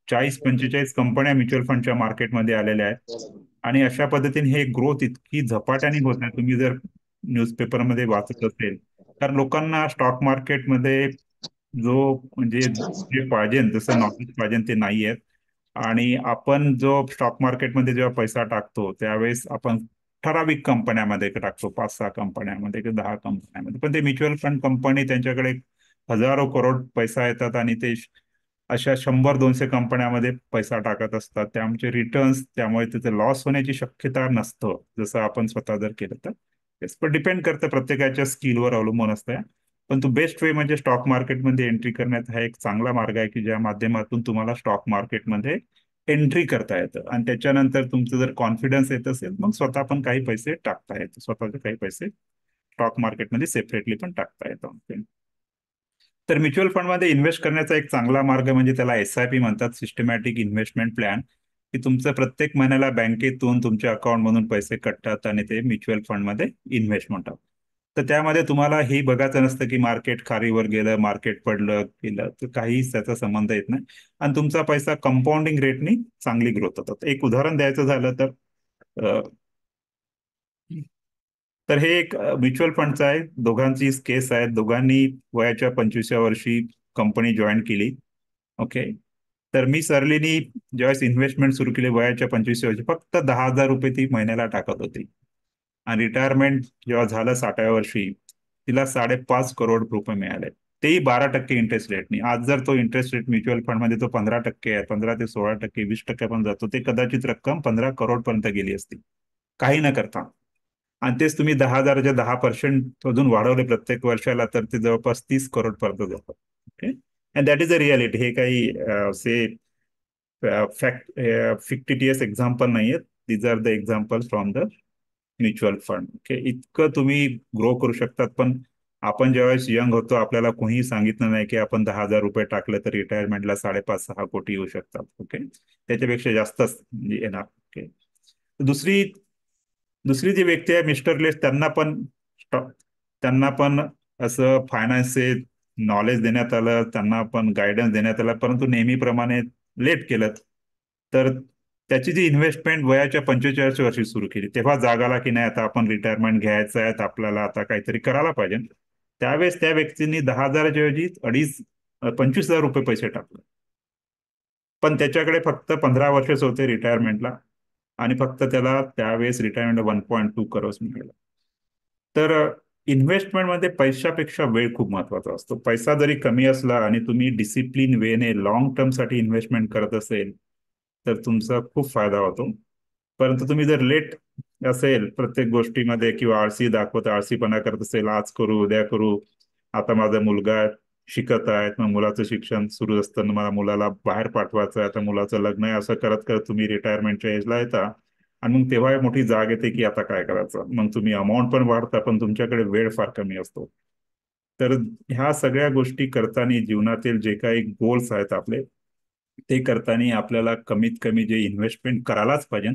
40-45 कंपन्या म्युच्युअल फंडच्या मार्केटमध्ये आलेल्या आहेत. आणि अशा पद्धतीने हे ग्रोथ इतकी झपाट्याने होत आहे, तुम्ही जर न्यूजपेपरमध्ये वाचत असेल, तर लोकांना स्टॉक मार्केटमध्ये जो म्हणजे जे पाहिजे जसं नॉलेज पाहिजे ते नाही आहेत. आणि आपण जो स्टॉक मार्केटमध्ये जेव्हा पैसा टाकतो त्यावेळेस आपण ठराविक कंपन्यामध्ये टाकतो, 5-6 कंपन्यामध्ये किंवा 10 कंपन्यामध्ये. पण ते म्युच्युअल फंड कंपनी त्यांच्याकडे हजारो करोड पैसा येतात आणि ते अशा 100-200 कंपन्यामध्ये पैसा टाकत असतात. त्यामुळे रिटर्न्स, त्यामुळे तिथे लॉस होण्याची शक्यता नसतं जसं आपण स्वतः जर केलं तर. पण डिपेंड करतं, प्रत्येकाच्या स्किलवर अवलंबून असतं. पण तो बेस्ट वे म्हणजे स्टॉक मार्केटमध्ये एंट्री करण्यात हा एक चांगला मार्ग आहे की ज्या माध्यमातून तुम्हाला स्टॉक मार्केटमध्ये एंट्री करता येतं. आणि त्याच्यानंतर तुमचं जर कॉन्फिडन्स येत असेल मग स्वतः पण काही पैसे टाकता येतं, स्वतःचे काही पैसे स्टॉक मार्केटमध्ये सेपरेटली पण टाकता येतं. तर म्युच्युअल फंडमध्ये इन्व्हेस्ट करण्याचा एक चांगला मार्ग म्हणजे त्याला SIP म्हणतात, सिस्टमॅटिक इन्व्हेस्टमेंट प्लॅन. की तुमचं प्रत्येक महिन्याला बँकेतून तुमच्या अकाउंटमधून पैसे कटतात आणि ते म्युच्युअल फंडमध्ये इन्व्हेस्ट म्हणतात. तर त्यामध्ये तुम्हाला हे बघायचं नसतं की मार्केट खारीवर गेलं, मार्केट पडलं गेलं, तर काहीच त्याचा संबंध येत नाही. आणि तुमचा पैसा कंपाऊंडिंग रेटनी चांगली ग्रोथ होतात. एक उदाहरण द्यायचं झालं तर अ, तर हे एक म्युच्युअल फंडचं आहे. दोघांची केस आहे. दोघांनी वयाच्या 25व्या वर्षी कंपनी जॉईन केली. ओके. तर मी सरलीनी ज्यावेळेस इन्व्हेस्टमेंट सुरू केली वयाच्या 25व्या वर्षी फक्त 10,000 रुपये ती महिन्याला टाकत होती. आणि रिटायरमेंट जेव्हा झालं 60व्या वर्षी तिला 5.5 करोड रुपये मिळाले. तेही 12% इंटरेस्ट रेटनी. आज जर तो इंटरेस्ट रेट म्युच्युअल फंडमध्ये तो 15% आहे, 15 ते 16%, 20% पण जातो, ते कदाचित रक्कम 15 करोड पर्यंत गेली असती काही न करता. आणि तेच तुम्ही 10,000च्या 10% अजून वाढवले प्रत्येक वर्षाला तर ते जवळपास 30 करोड पर्यंत जातात. Okay. And that is a reality. हे काही से फॅक्ट फिक्टिटियस एक्झाम्पल नाही आहेत. These are the example from the mutual fund. Okay. इतकं तुम्ही ग्रो करू शकतात. पण आपण ज्यावेळेस यंग होतो आपल्याला कोणीही सांगितलं नाही की आपण 10,000 रुपये टाकले तर रिटायरमेंटला 5.5-6 कोटी येऊ शकतात. ओके. त्याच्यापेक्षा जास्तच म्हणजे येणार. ओके. दुसरी दुसरी जी व्यक्ती आहे मिस्टर लेस, त्यांना पण असं फायनान्सचे नॉलेज देण्यात आलं, त्यांना पण गायडन्स देण्यात आला, परंतु नेहमीप्रमाणे लेट केलं. तर त्याची जी इन्व्हेस्टमेंट वयाच्या 45व्या वर्षी सुरू केली तेव्हा जाग आला की नाही आता आपण रिटायरमेंट घ्यायचं आहे, आपल्याला आता काहीतरी करायला पाहिजे. त्यावेळेस त्या व्यक्तींनी 10,000च्या ऐवजी 25,000 रुपये पैसे टाकले. पण त्याच्याकडे फक्त 15 वर्षच होते रिटायरमेंटला. आणि फक्त त्याला त्यावेळेस रिटायरमेंट 1.2 करोड मिळाला. तर इन्व्हेस्टमेंटमध्ये पैशापेक्षा वेळ खूप महत्वाचा असतो. पैसा जरी कमी असला आणि तुम्ही डिसिप्लिन वेने लॉंग टर्म साठी इन्व्हेस्टमेंट करत असेल तर तुमचा खूप फायदा होतो. परंतु तुम्ही जर लेट असेल प्रत्येक गोष्टीमध्ये किंवा आळसीपणा करत असेल, आज करू उद्या करू, आता माझा मुलगा शिकत आहेत मग मुलाचं शिक्षण सुरू असतं, मला मुलाला बाहेर पाठवायचं आहे, आता मुलाचं लग्न आहे, असं करत करत तुम्ही रिटायरमेंटच्या एजला येता. आणि मग तेव्हा मोठी जाग येते की आता काय करायचं. मग तुम्ही अमाऊंट पण वाढता पण तुमच्याकडे वेळ फार कमी असतो. तर ह्या सगळ्या गोष्टी करताना जीवनातील जे काही गोल्स आहेत आपले ते करताना आपल्याला कमीत कमी जे इन्व्हेस्टमेंट करायलाच पाहिजे,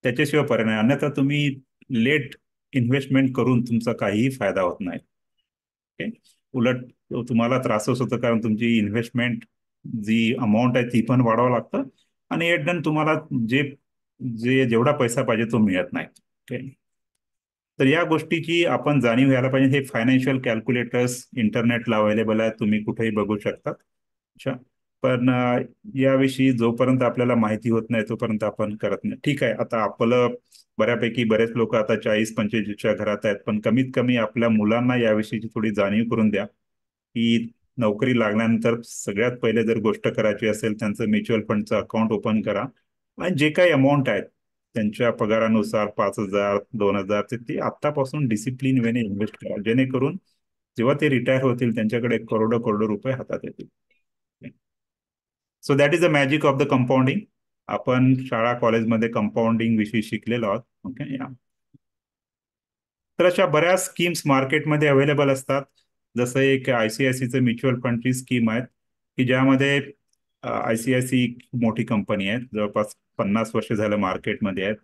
त्याच्याशिवाय पर्याय नाही. अन्यथा तुम्ही लेट इन्व्हेस्टमेंट करून तुमचा काहीही फायदा होत नाही. ओके. उलट तुम्हाला त्रासच होतं कारण तुमची इन्व्हेस्टमेंट जी अमाऊंट आहे ती पण वाढवावं लागतं. आणि एट डन तुम्हाला जे जे जेवढा पैसा पाहिजे तो मिळत नाही. ओके. तर या गोष्टीची आपण जाणीव घ्यायला पाहिजे. हे फायनान्शियल कॅल्क्युलेटर्स इंटरनेटला अवेलेबल आहेत, तुम्ही कुठेही बघू शकता. अच्छा. पण याविषयी जोपर्यंत आपल्याला माहिती होत नाही तोपर्यंत आपण करत नाही. ठीक आहे, आता आपलं बऱ्यापैकी बरेच लोक आता 40-45च्या घरात आहेत, पण कमीत कमी आपल्या मुलांना याविषयीची थोडी जाणीव करून द्या की नोकरी लागल्यानंतर सगळ्यात पहिले जर गोष्ट करायची असेल त्यांचं म्युच्युअल फंडचं अकाउंट ओपन करा. आणि जे काही अमाऊंट आहेत त्यांच्या पगारानुसार 5,000 2,000 ते आत्तापासून डिसिप्लिन वेने इन्व्हेस्ट करा, जेणेकरून जेव्हा ते रिटायर होतील त्यांच्याकडे करोडो करोडो रुपये हातात येतील. So that is the magic of the compounding. आपण शाळा कॉलेजमध्ये कंपाऊंडिंग विषयी शिकलेलो आहोत. ओके. या तर अशा बऱ्याच स्कीम्स मार्केटमध्ये अवेलेबल असतात. जसं एक ICICIचं म्युच्युअल फंडची स्कीम आहे की ज्यामध्ये ICICI मोठी कंपनी आहे, जवळपास 50 वर्ष झालं मार्केटमध्ये आहेत.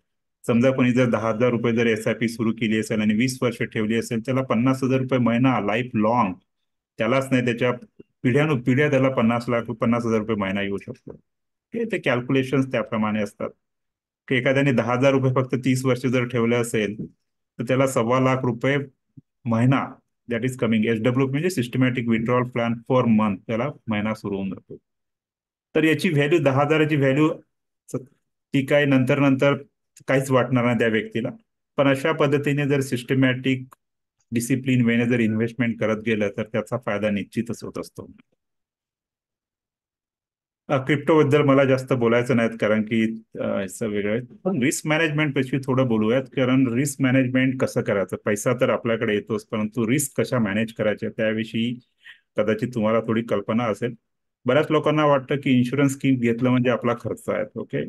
समजा कोणी जर 10,000 रुपये जर SIP सुरू केली असेल आणि 20 वर्ष ठेवली असेल त्याला 50,000 रुपये महिना लाईफ लॉंग, त्यालाच नाही त्याच्या पिढ्यानुपिढ्या त्याला 50,000 रुपये महिना येऊ शकतो. ते कॅल्क्युलेशन त्याप्रमाणे असतात की एखाद्याने 10,000 रुपये फक्त 30 वर्ष जर ठेवले असेल तर त्याला 2.25 लाख रुपये महिना दॅट इज कमिंग. SW म्हणजे systematic withdrawal plan for month, त्याला महिना सुरू होऊन जातो. तर याची व्हॅल्यू 10,000ची व्हॅल्यू, ती काय नंतर नंतर काहीच वाटणार नाही त्या व्यक्तीला. पण अशा पद्धतीने जर सिस्टमॅटिक डिसिप्लिन वेने जर इन्व्हेस्टमेंट करत गेलं तर त्याचा फायदा निश्चितच होत असतो. क्रिप्टोबद्दल मला जास्त बोलायचं नाहीत, कारण की असं वेगळं आहे. पण रिस्क मॅनेजमेंट पेक्षा थोडं बोलूयात, कारण रिस्क मॅनेजमेंट कसं करायचं. पैसा तर आपल्याकडे येतोच, परंतु रिस्क कशा मॅनेज करायच्या त्याविषयी कदाचित तुम्हाला थोडी कल्पना असेल. बऱ्याच लोकांना वाटतं की इन्शुरन्स स्कीम घेतलं म्हणजे आपला खर्च आहे. ओके,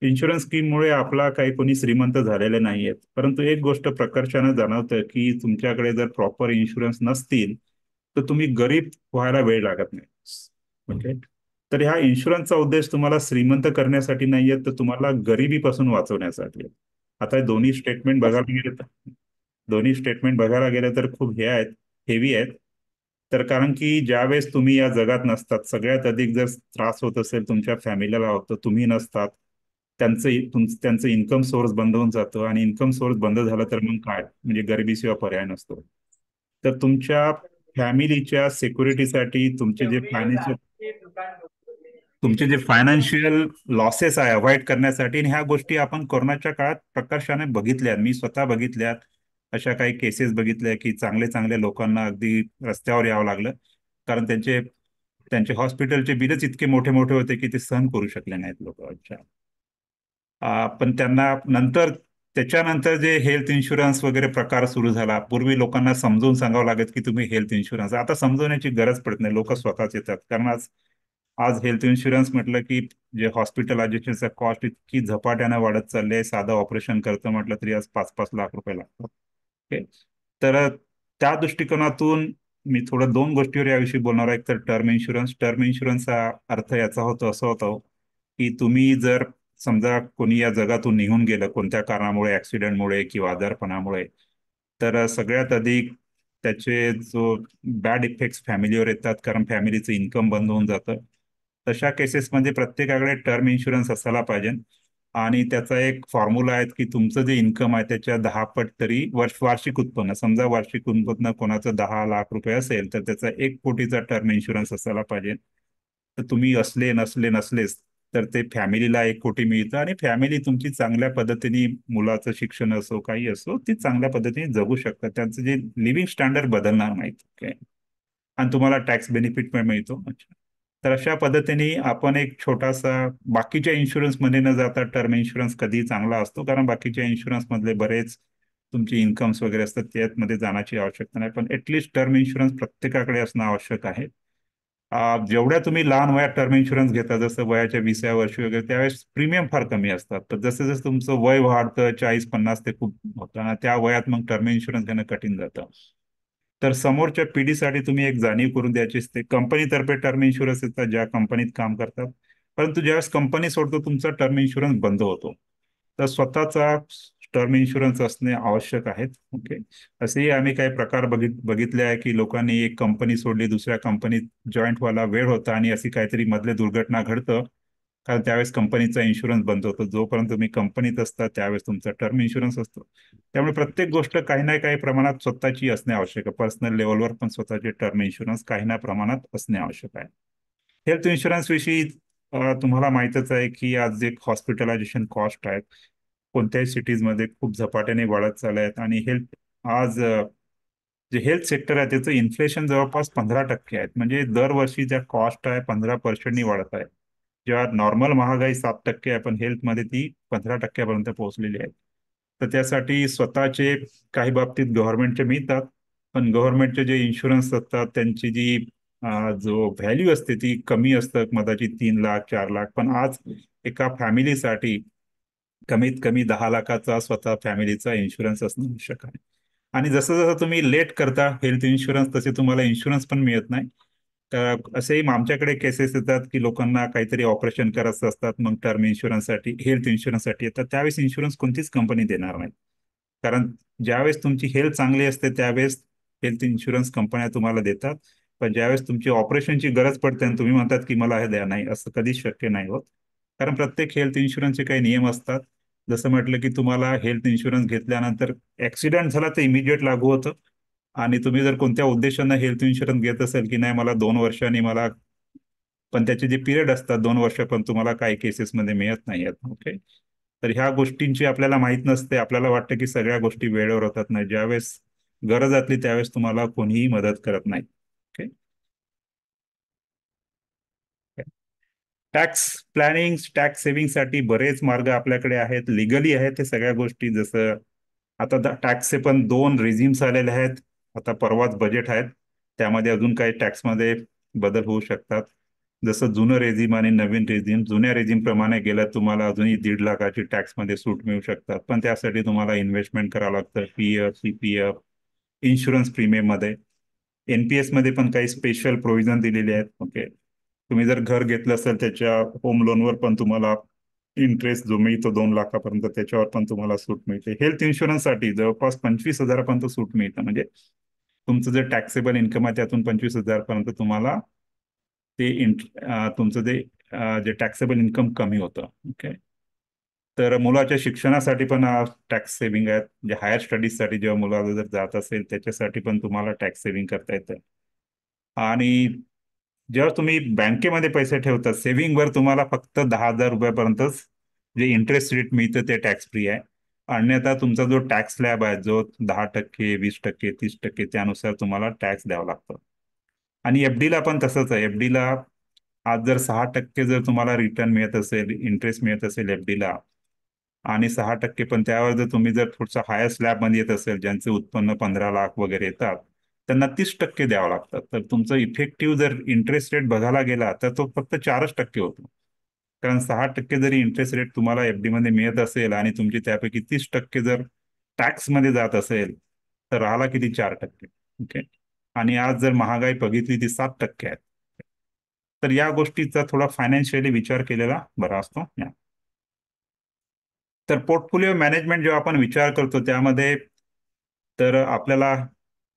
इन्शुरन्स स्कीममुळे आपला काही कोणी श्रीमंत झालेले नाहीयेत, परंतु एक गोष्ट प्रकर्षानं जाणवतं की तुमच्याकडे जर प्रॉपर इन्शुरन्स नसतील तर तुम्ही गरीब व्हायला वेळ लागत नाही. ओके, तर ह्या इन्शुरन्सचा उद्देश तुम्हाला श्रीमंत करण्यासाठी नाहीये, तर तुम्हाला गरिबीपासून वाचवण्यासाठी आहे. आता दोन्ही स्टेटमेंट बघायला गेले तर खूप हे आहेत, हेवी आहेत. तर कारण की ज्यावेळेस तुम्ही या जगात नसतात, सगळ्यात अधिक जर त्रास होत असेल तुमच्या फॅमिलीला होतं, तुम्ही नसतात, त्यांचं इन्कम सोर्स बंद होऊन जातं, आणि इन्कम सोर्स बंद झालं तर मग काय, म्हणजे गरिबीशिवाय पर्याय नसतो. तर तुमच्या फॅमिलीच्या सिक्युरिटीसाठी तुमचे जे फायनान्शियल लॉसेस आहे अवॉइड करण्यासाठी, आणि ह्या गोष्टी आपण कोरोनाच्या काळात प्रकर्षाने बघितल्यात. मी स्वतः बघितल्यात. अशा काही केसेस बघितल्या की चांगले चांगले लोकांना अगदी रस्त्यावर यावं लागलं, कारण त्यांचे त्यांचे हॉस्पिटलचे बिलच इतके मोठे मोठे होते की ते सहन करू शकले नाहीत लोक. अच्छा. पण त्यांना नंतर, त्याच्यानंतर जे हेल्थ इन्शुरन्स वगैरे प्रकार सुरू झाला, पूर्वी लोकांना समजून सांगावं लागत की तुम्ही हेल्थ इन्शुरन्स, आता समजवण्याची गरज पडत नाही, लोक स्वतःच येतात. कारण आज आज हेल्थ इन्शुरन्स म्हटलं की जे हॉस्पिटलायझेशनचा कॉस्ट इतकी झपाट्याने वाढत चालली आहे. साधं ऑपरेशन करतं म्हटलं तरी आज 5-5 लाख रुपये लागतात. ओके, तर त्या दृष्टिकोनातून मी थोडं दोन गोष्टीवर याविषयी बोलणार आहे. एक तर टर्म इन्शुरन्सचा अर्थ याचा होतो, असं होतो की तुम्ही जर समजा कोणी या जगातून निघून गेलं कोणत्या कारणामुळे, ऍक्सिडेंटमुळे किंवा आजारपणामुळे, तर सगळ्यात अधिक त्याचे जो बॅड इफेक्ट्स फॅमिलीवर येतात, कारण फॅमिलीचं इन्कम बंद होऊन जातं. तशा केसेसमध्ये प्रत्येकाकडे टर्म इन्शुरन्स असायला पाहिजे, आणि त्याचा एक फॉर्म्युला आहे की तुमचं जे इन्कम आहे त्याच्या 10 पट तरी वार्षिक उत्पन्न, समजा वार्षिक उत्पन्न कोणाचं 10 लाख रुपये असेल तर त्याचा 1 कोटीचा टर्म इन्शुरन्स असायला पाहिजे. तर तुम्ही असले नसले नसलेच तर ते फॅमिलीला 1 कोटी मिळतं, आणि फॅमिली तुमची चांगल्या पद्धतीने, मुलाचं शिक्षण असो काही असो, ती चांगल्या पद्धतीने जगू शकतात. त्यांचं जे लिव्हिंग स्टँडर्ड बदलणार नाहीत. ओके, आणि तुम्हाला टॅक्स बेनिफिट पण मिळतो. अच्छा. तर अशा पद्धतीने आपण एक छोटासा, बाकीच्या इन्शुरन्स मध्ये न जाता टर्म इन्शुरन्स कधी चांगला असतो, कारण बाकीच्या इन्शुरन्स मधले बरेच तुमचे इन्कम्स वगैरे असतात, त्यामध्ये जाण्याची आवश्यकता नाही. पण ऍटलिस्ट टर्म इन्शुरन्स प्रत्येकाकडे असणं आवश्यक आहे. जेवढ्या तुम्ही लहान वयात टर्म इन्शुरन्स घेता, जसं वयाच्या 20व्या वर्षी वगैरे, त्यावेळेस प्रीमियम फार कमी असतात. तर जसं जसं तुमचं वय वाढतं, 40-50 ते खूप होतं, आणि त्या वयात मग टर्म इन्शुरन्स घेणं कठीण जातं. तर समोरच्या पिढीसाठी तुम्ही एक जाणीव करून द्यायची असते. कंपनीतर्फे टर्म इन्शुरन्स येतात ज्या कंपनीत काम करतात, परंतु ज्यावेळेस कंपनी सोडतो तुमचा टर्म इन्शुरन्स बंद होतो. तर स्वतःचा टर्म इन्शुरन्स असणे आवश्यक आहे. ओके, असेही आम्ही काही प्रकार बघितले आहे की लोकांनी एक कंपनी सोडली, दुसऱ्या कंपनीत जॉईंट व्हायला वेळ होता, आणि अशी काहीतरी मधले दुर्घटना घडतं, कारण त्यावेळेस कंपनीचा इन्शुरन्स बंद होतो. जोपर्यंत तुम्ही कंपनीत असता त्यावेळेस तुमचा टर्म इन्शुरन्स असतो. त्यामुळे प्रत्येक गोष्ट काही ना काही प्रमाणात स्वतःची असणे आवश्यक आहे. पर्सनल लेवलवर पण स्वतःचे टर्म इन्शुरन्स काही ना प्रमाणात असणे आवश्यक आहे. हेल्थ इन्शुरन्स विषयी तुम्हाला माहितच आहे की आज जे हॉस्पिटलायझेशन कॉस्ट आहेत कोणत्याही सिटीजमध्ये खूप झपाट्याने वाढत चालले आहेत, आणि आज जे हेल्थ सेक्टर आहे त्याचं इन्फ्लेशन जवळपास 15% आहेत. म्हणजे दरवर्षी ज्या कॉस्ट आहे 15%नी वाढत आहे. जेव्हा नॉर्मल महागाई 7% आहे, पण हेल्थमध्ये ती 15%पर्यंत पोहोचलेली आहे. तर त्यासाठी स्वतःचे काही बाबतीत गव्हर्नमेंटचे मिळतात, पण गव्हर्नमेंटचे जे इन्शुरन्स असतात त्यांची जी जो व्हॅल्यू असते ती कमी असतं, कदाचित 3 लाख 4 लाख. पण आज एका फॅमिलीसाठी कमीत कमी 10 लाखाचा स्वतः फॅमिलीचा इन्शुरन्स असणं आवश्यक आहे. आणि जसं जसं तुम्ही लेट करता हेल्थ इन्शुरन्स, तसे तुम्हाला इन्शुरन्स पण मिळत नाही. तर असेही आमच्याकडे केसेस येतात की लोकांना काहीतरी ऑपरेशन करायचं असतात, मग टर्म इन्शुरन्ससाठी, हेल्थ इन्शुरन्ससाठी येतात, त्यावेळेस इन्शुरन्स कोणतीच कंपनी देणार नाही. कारण ज्यावेळेस तुमची हेल्थ चांगली असते त्यावेळेस हेल्थ इन्शुरन्स कंपन्या तुम्हाला देतात, पण ज्यावेळेस तुमची ऑपरेशनची गरज पडते आणि तुम्ही म्हणतात की मला हे द्या, नाही, असं कधीच शक्य नाही होत. कारण प्रत्येक हेल्थ इन्शुरन्सचे काही नियम असतात. जसं म्हटलं की तुम्हाला हेल्थ इन्शुरन्स घेतल्यानंतर ऍक्सिडेंट झाला तर इमिजिएट लागू होतं, आणि तुम्ही जर कोणत्या उद्देशानं हेल्थ इन्शुरन्स घेत असेल की नाही मला 2 वर्षांनी मला, पण त्याचे जे पिरियड असतात 2 वर्ष पण तुम्हाला काही केसेसमध्ये मिळत नाही आहेत. ओके. तर ह्या गोष्टींची आपल्याला माहित नसते. आपल्याला वाटतं की सगळ्या गोष्टी वेळेवर होतात. नाही, ज्यावेळेस गरज असली त्यावेळेस तुम्हाला कोणीही मदत करत नाही. ओके. टॅक्स प्लॅनिंग, टॅक्स सेव्हिंगसाठी बरेच मार्ग आपल्याकडे आहेत, लिगली आहेत हे सगळ्या गोष्टी. जसं आता टॅक्सचे पण 2 रेझिम्स आलेले आहेत. आता परवाच बजेट आहेत, त्यामध्ये अजून काही टॅक्समध्ये बदल होऊ शकतात. जसं जुनं रेझिम आणि नवीन रेझिम, जुन्या रेझिम प्रमाणे गेलं तुम्हाला अजूनही 1.5 लाखाची टॅक्समध्ये सूट मिळू शकतात, पण त्यासाठी तुम्हाला इन्व्हेस्टमेंट करावं लागतं. पीएफ, सीपीएफ, इन्शुरन्स प्रीमियम मध्ये. एनपीएस मध्ये पण काही स्पेशल प्रोव्हिजन दिलेले आहेत. ओके. तुम्ही जर घर घेतलं असेल त्याच्या होम लोनवर पण तुम्हाला इंटरेस्ट जो मिळतो 2 लाखापर्यंत, त्याच्यावर पण तुम्हाला सूट मिळते. हेल्थ इन्शुरन्ससाठी जवळपास 25,000 पर्यंत सूट मिळतं. म्हणजे तुमचं जे टॅक्सेबल इन्कम आहे त्यातून 25,000 पर्यंत तुम्हाला ते तुमचं ते जे टॅक्सेबल इन्कम कमी होतं. ओके. तर मुलाच्या शिक्षणासाठी पण टॅक्स सेव्हिंग आहेत. म्हणजे हायर स्टडीजसाठी जेव्हा मुलाला जर जात असेल त्याच्यासाठी पण तुम्हाला टॅक्स सेव्हिंग करता येतं. आणि जेव्हा तुम्ही बँकेमध्ये पैसे ठेवता सेव्हिंगवर, तुम्हाला फक्त 10,000 रुपयापर्यंतच जे इंटरेस्ट रेट मिळतं ते टॅक्स फ्री आहे. अन्यथा तुमचा जो टॅक्स स्लॅब आहे जो 10%, 20%, 30%, त्यानुसार तुम्हाला टॅक्स द्यावा लागतो. आणि एफडीला पण तसंच आहे. एफडीला आज जर 6% जर तुम्हाला रिटर्न मिळत असेल, इंटरेस्ट मिळत असेल एफडीला, आणि 6%, पण त्यावर जर तुम्ही जर थोडंसं हायर स्लॅबमध्ये येत असेल, ज्यांचे उत्पन्न 15 लाख वगैरे येतात, त्यांना 30% द्यावं लागतं. तर तुमचं इफेक्टिव्ह जर इंटरेस्ट रेट बघायला गेला तर तो फक्त 4% होतो. कारण 6% जरी इंटरेस्ट रेट तुम्हाला एफडी मध्ये मिळत असेल आणि तुमची त्यापैकी 30% जर टॅक्स मध्ये जात असेल, तर राहिला किती? 4%. ओके. आणि आज जर महागाई बघितली ती 7% आहे. तर या गोष्टीचा थोडा फायनान्शियली विचार केलेला बरा असतो. तर पोर्टफोलिओ मॅनेजमेंट जेव्हा आपण विचार करतो त्यामध्ये तर आपल्याला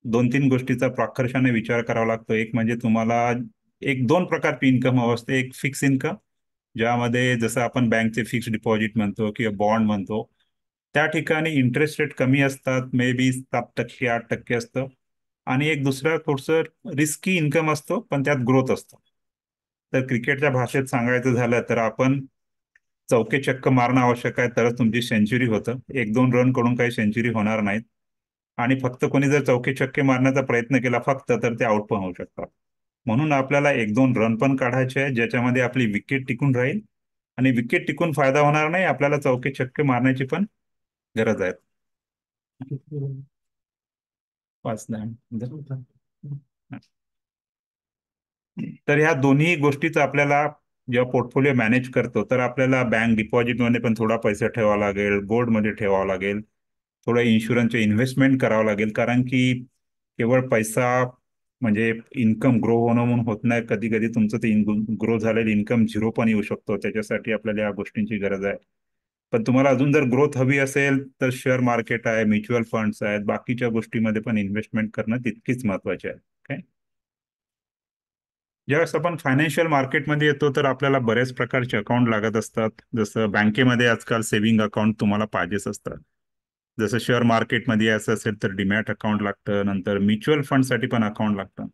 2-3 गोष्टीचा प्राकर्षाने विचार करावा लागतो. एक म्हणजे तुम्हाला एक 2 प्रकारची इन्कम हवं असते. एक फिक्स इन्कम, ज्यामध्ये जसं आपण बँकचे फिक्स डिपॉझिट म्हणतो किंवा बॉन्ड म्हणतो, त्या ठिकाणी इंटरेस्ट रेट कमी असतात, मे बी 7%, 8% असतं. आणि एक दुसरं थोडंसं रिस्की इन्कम असतो, पण त्यात ग्रोथ असतो. तर क्रिकेटच्या भाषेत सांगायचं झालं तर आपण चौके चक्क मारणं आवश्यक आहे, तरच तुमची सेंचुरी होतं. 1-2 रन कडून काही सेंचुरी होणार नाहीत. आणि फक्त कोणी जर चौके छक्के मारण्याचा प्रयत्न केला फक्त, तर ते आउट पण होऊ शकतात. म्हणून आपल्याला 1-2 रन पण काढायचे आहे ज्याच्यामध्ये आपली विकेट टिकून राहील. आणि विकेट टिकून फायदा होणार नाही, आपल्याला चौके छक्के मारण्याची पण गरज आहे. 5-10. तर ह्या दोन्ही गोष्टीचं आपल्याला जेव्हा पोर्टफोलिओ मॅनेज करतो तर आपल्याला बँक डिपॉझिटमध्ये पण थोडा पैसा ठेवावा लागेल, गोल्डमध्ये ठेवावा लागेल, थोडं इन्शुरन्सचे इन्व्हेस्टमेंट करावं लागेल. कारण की केवळ पैसा म्हणजे इन्कम ग्रो होणं म्हणून होत नाही. कधी कधी तुमचं ते ग्रो झालेलं इन्कम झिरो पण येऊ शकतो. त्याच्यासाठी आपल्याला या गोष्टींची गरज आहे. पण तुम्हाला अजून जर ग्रोथ हवी असेल तर शेअर मार्केट आहे, म्युच्युअल फंड्स आहेत, बाकीच्या गोष्टीमध्ये पण इन्व्हेस्टमेंट करणं तितकीच महत्वाचे आहे. Okay? ज्यावेळेस आपण फायनान्शियल मार्केटमध्ये येतो तर आपल्याला बऱ्याच प्रकारचे अकाउंट लागत असतात. जसं बँकेमध्ये आजकाल सेव्हिंग अकाउंट तुम्हाला पाहिजेच असतात. जसं शेअर मार्केटमध्ये यायचं असेल तर डिमॅट अकाउंट लागतं. नंतर म्युच्युअल फंडसाठी पण अकाउंट लागतं.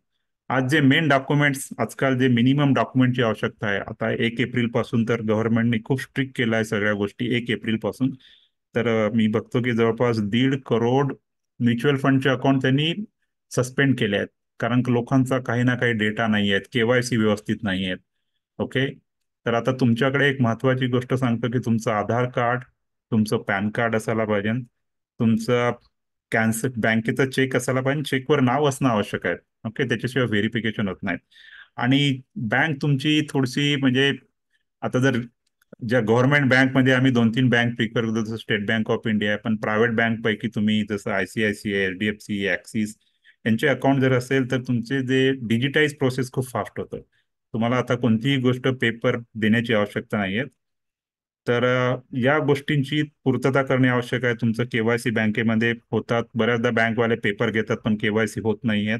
आज जे मेन डॉक्युमेंट्स, आजकाल जे मिनिमम डॉक्युमेंटची आवश्यकता आहे, आता 1 एप्रिल पासून तर गव्हर्नमेंटने खूप स्ट्रिक्ट केलं आहे सगळ्या गोष्टी 1 एप्रिल पासून. तर मी बघतो की जवळपास 1.5 करोड म्युच्युअल फंडचे अकाउंट त्यांनी सस्पेंड केले आहेत. कारण की लोकांचा काही ना काही डेटा नाही आहेत, केवायसी व्यवस्थित नाही आहेत. ओके. तर आता तुमच्याकडे एक महत्वाची गोष्ट सांगतो की तुमचं आधार कार्ड, तुमचं पॅन कार्ड असायला पाहिजे, तुमचं कॅन्सर बँकेचा चेक असायला पाहिजे, चेकवर नाव असणं आवश्यक आहे. ओके. त्याच्याशिवाय व्हेरिफिकेशन होत नाहीत. आणि बँक तुमची थोडीशी म्हणजे आता जर ज्या गव्हर्नमेंट बँकमध्ये आम्ही 2-3 बँक प्रिफर करतो, जसं स्टेट बँक ऑफ इंडिया आहे, पण प्रायव्हेट बँक पैकी तुम्ही जसं आयसीआयसीआय, एचडीएफसी, ऍक्सिस यांचे अकाउंट जर असेल तर तुमचे जे डिजिटाईज प्रोसेस खूप फास्ट होतं. तुम्हाला आता कोणतीही गोष्ट पेपर देण्याची आवश्यकता नाहीये. तर या गोष्टींची पूर्तता करणे आवश्यक आहे. तुमचं केवायसी बँकेमध्ये होतात, बऱ्याचदा बँकवाले पेपर घेतात पण केवायसी होत नाहीयेत.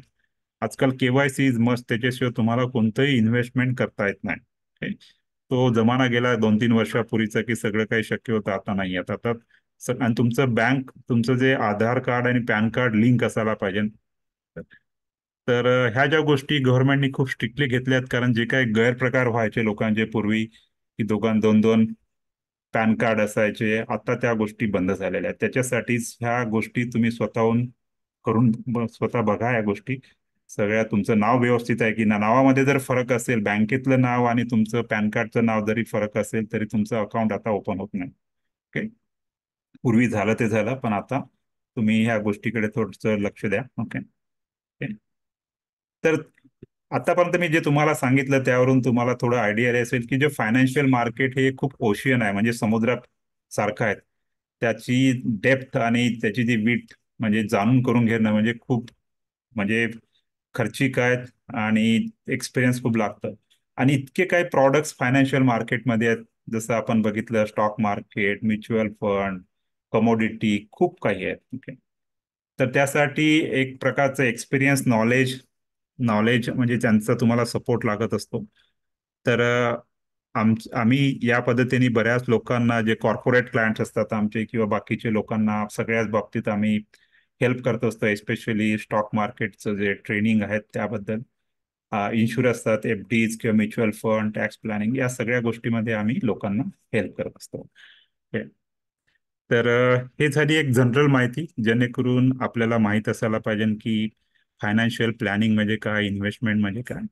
आजकाल केवायसी इज मस्ट, त्याच्याशिवाय तुम्हाला कोणतंही इन्व्हेस्टमेंट करता येत नाही. Okay? तो जमाना गेला 2-3 वर्षापूर्वीचा की सगळं काही शक्य होतं, आता नाही येत. आता आणि तुमचं बँक, तुमचं जे आधार कार्ड आणि पॅन कार्ड लिंक असायला पाहिजे. तर ह्या ज्या गोष्टी गव्हर्नमेंटनी खूप स्ट्रिक्टली घेतल्यात, कारण जे काही गैरप्रकार व्हायचे लोकांचे पूर्वी, की दोन दोन पॅन कार्ड असायचे, आता त्या गोष्टी बंद झालेल्या आहेत. त्याच्यासाठीच ह्या गोष्टी तुम्ही स्वतःहून करून स्वतः बघा या गोष्टी सगळ्या. तुमचं नाव व्यवस्थित आहे की ना, नावामध्ये जर फरक असेल, बँकेतलं नाव आणि तुमचं पॅन कार्डचं नाव जरी फरक असेल तरी तुमचं अकाउंट आता ओपन होत नाही. ओके. पूर्वी झालं ते झालं, पण आता तुम्ही ह्या गोष्टीकडे थोडंसं लक्ष द्या. ओके. ओके. तर आतापर्यंत मी जे तुम्हाला सांगितलं त्यावरून तुम्हाला थोडं आयडिया असेल की जे फायनान्शियल मार्केट हे खूप ओशियन आहे, म्हणजे समुद्रात सारखं आहे. त्याची डेप्थ आणि त्याची जी विथ म्हणजे जाणून करून घेणं म्हणजे खूप म्हणजे खर्चिक आहेत आणि एक्सपिरियन्स खूप लागतं. आणि इतके काही प्रॉडक्ट्स फायनान्शियल मार्केटमध्ये आहेत, जसं आपण बघितलं stock market, mutual fund, commodity, खूप काही आहेत. ओके. तर त्यासाठी एक प्रकारचं एक्सपिरियन्स नॉलेज नॉलेज म्हणजे त्यांचा तुम्हाला सपोर्ट लागत असतो. तर आम्ही या पद्धतीने बऱ्याच लोकांना, जे कॉर्पोरेट क्लायंट्स असतात आमचे किंवा बाकीचे लोकांना, सगळ्याच बाबतीत आम्ही हेल्प करत असतो. एस्पेशली स्टॉक मार्केटचं जे ट्रेनिंग आहेत त्याबद्दल, इन्शुरन्स असतात, एफडीज किंवा म्युच्युअल फंड, टॅक्स प्लॅनिंग, या सगळ्या गोष्टीमध्ये आम्ही लोकांना हेल्प करत असतो. Okay. तर हे झाली एक जनरल माहिती, जेणेकरून आपल्याला माहीत असायला पाहिजे की फायनान्शियल प्लॅनिंग म्हणजे काय, इन्व्हेस्टमेंट म्हणजे काय.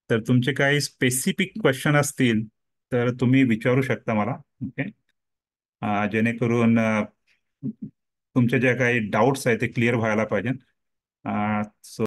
तर तुमचे काही स्पेसिफिक क्वेश्चन असतील तर तुम्ही विचारू शकता मला. ओके. जेणेकरून तुमचे जे काही डाऊट्स आहेत ते क्लिअर व्हायला पाहिजे. सो